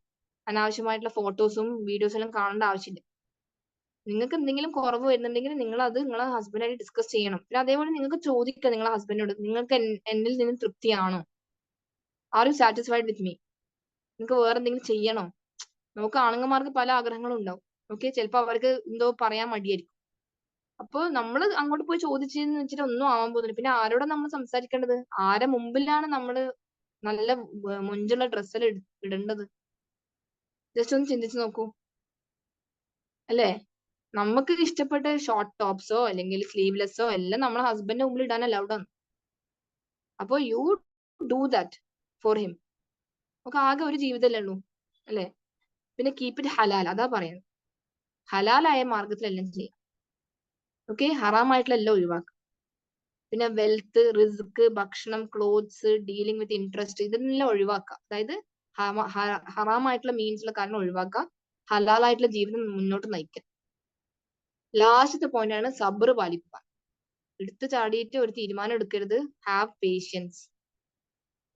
അനാവശ്യമായിട്ടുള്ള ഫോട്ടോസും വീഡിയോസും എല്ലാം കാണേണ്ട ആവശ്യമില്ല. നിങ്ങൾക്ക് എന്തെങ്കിലും കുറവ് വരുന്നുണ്ടെങ്കിൽ നിങ്ങൾ അത് നിങ്ങളെ ഹസ്ബൻഡായിട്ട് ഡിസ്കസ് ചെയ്യണം. പിന്നെ അതേപോലെ നിങ്ങൾക്ക് ചോദിക്കാം നിങ്ങളെ ഹസ്ബൻഡിനോട്, നിങ്ങൾക്ക് എന്നിൽ നിന്ന് തൃപ്തിയാണോ? Are you satisfied with me? നിങ്ങൾക്ക് വേറെ എന്തെങ്കിലും ചെയ്യണോ? നമുക്ക് ആണുങ്ങന്മാർക്ക് പല ആഗ്രഹങ്ങളും ഉണ്ടാവും. ഓക്കെ, ചിലപ്പോൾ അവർക്ക് എന്തോ പറയാൻ മടിയായിരിക്കും. അപ്പൊ നമ്മൾ അങ്ങോട്ട് പോയി ചോദിച്ചെന്ന് വെച്ചിട്ട് ഒന്നും ആവാൻ പോകുന്നില്ല. പിന്നെ ആരോടാ നമ്മൾ സംസാരിക്കേണ്ടത്? ആരെ മുമ്പിലാണ് നമ്മള് നല്ല മൊഞ്ചുള്ള ഡ്രസ്സെല്ലാം ഇടേണ്ടത്? ജസ്റ്റ് ഒന്ന് ചിന്തിച്ചു നോക്കൂ, അല്ലേ? നമുക്ക് ഇഷ്ടപ്പെട്ട ഷോർട്ട് ടോപ്സോ അല്ലെങ്കിൽ സ്ലീവ്ലെസ്സോ എല്ലാം നമ്മളെ ഹസ്ബൻഡിന്റെ മുമ്പിൽ ഇടാൻ അലൗഡ് ആണ്. അപ്പൊ you do that for him. നമുക്ക് ആകെ ഒരു ജീവിതമല്ലേ ഉള്ളൂ, അല്ലേ? പിന്നെ കീപ് ഇറ്റ് ഹലാൽ, അതാ പറയുന്നത്. ഹലാലായ മാർഗത്തിലെല്ലാം ചെയ്യാം. ഓക്കെ, ഹറാമായിട്ടുള്ള എല്ലാം ഒഴിവാക്കുക. പിന്നെ വെൽത്ത്, റിസ്ക്, ഭക്ഷണം, ക്ലോത്ത്സ്, ഡീലിംഗ് വിത്ത് ഇൻട്രസ്റ്റ്, ഇതെല്ലാം ഒഴിവാക്കുക. അതായത് ഹറാമായിട്ടുള്ള മീൻസുള്ള കാരണം ഒഴിവാക്കുക, ഹലാലായിട്ടുള്ള ജീവിതം മുന്നോട്ട് നയിക്കുക. ലാസ്റ്റത്തെ പോയിന്റ് ആണ് സബർ പാലിക്കുക. എടുത്തു ചാടിയിട്ട് ഒരു തീരുമാനം എടുക്കരുത്. Have patients.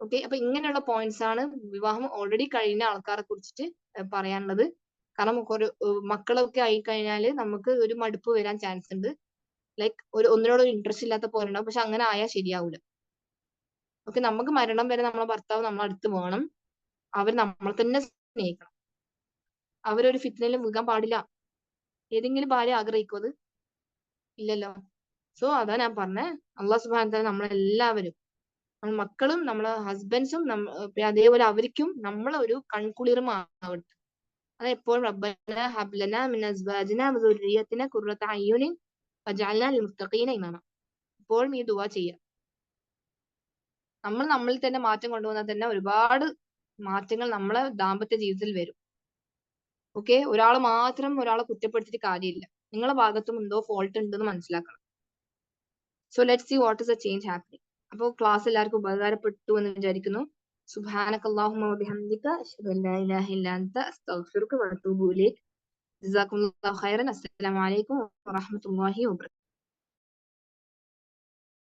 ഓക്കെ, അപ്പൊ ഇങ്ങനെയുള്ള പോയിന്റ്സ് ആണ് വിവാഹം ഓൾറെഡി കഴിഞ്ഞ ആൾക്കാരെ കുറിച്ചിട്ട് പറയാനുള്ളത്. കാരണം മക്കളൊക്കെ ആയി കഴിഞ്ഞാൽ നമുക്ക് ഒരു മടുപ്പ് വരാൻ ചാൻസ് ഉണ്ട്. ലൈക്ക് ഒന്നിനോട് ഒരു ഇൻട്രസ്റ്റ് ഇല്ലാത്ത പോലെ ഉണ്ടാവും. പക്ഷെ അങ്ങനെ ആയാൽ ശരിയാവൂല. ഓക്കെ, നമുക്ക് മരണം വരെ നമ്മളെ ഭർത്താവ് നമ്മളെ അടുത്ത് വേണം. അവർ നമ്മളെ തന്നെ സ്നേഹിക്കണം. അവരൊരു ഫിത്നയിലും വീകാൻ പാടില്ല. ഏതെങ്കിലും ഭാര്യ ആഗ്രഹിക്കും അത്? ഇല്ലല്ലോ. സോ അതാ ഞാൻ പറഞ്ഞേ, അള്ളാഹു സുബ്ഹാനഹു വ തആല നമ്മളെല്ലാവരും, നമ്മുടെ മക്കളും നമ്മളെ ഹസ്ബൻഡ്സും അതേപോലെ അവർക്കും നമ്മളെ ഒരു കൺകുളിർമാവട്ടെ. അത് എപ്പോഴും റബ്ബന ഹബ് ലനാ മിൻ അസ്വാജിനാ വദുർരിയ്യതിനാ ഖുർറത അയ്യുനിൻ വജഅൽനാ ലിൽ മുത്തഖീന ഇമാമ. എപ്പോഴും ഈ ദുആ ചെയ്യുക. നമ്മൾ നമ്മളിൽ തന്നെ മാറ്റം കൊണ്ടുവന്നാൽ തന്നെ ഒരുപാട് മാറ്റങ്ങൾ നമ്മളെ ദാമ്പത്യ ജീവിതത്തിൽ വരും. ഓക്കെ, ഒരാൾ മാത്രം ഒരാളെ കുറ്റപ്പെടുത്തിയിട്ട് കാര്യമില്ല. നിങ്ങളെ ഭാഗത്തും എന്തോ ഫോൾട്ട് ഉണ്ടെന്ന് മനസ്സിലാക്കണം. So let see what is A change happening. അപ്പോൾ ക്ലാസ് എല്ലാവർക്കും ഉപകാരപ്പെട്ടു എന്ന് വിചാരിക്കുന്നു. സുബ്ഹാനകല്ലാഹുമ്മ വബിഹംദിക അശ്ഹദു അൻ ലാ ഇലാഹ ഇല്ലാ അൻത അസ്തഗ്ഫിറുക വഅതൂബു ഇലൈക്. ജസാക്കുമുല്ലാഹു ഖൈറൻ. അസ്സലാമു അലൈക്കും വറഹ്മത്തുള്ളാഹി വബറകാതുഹു.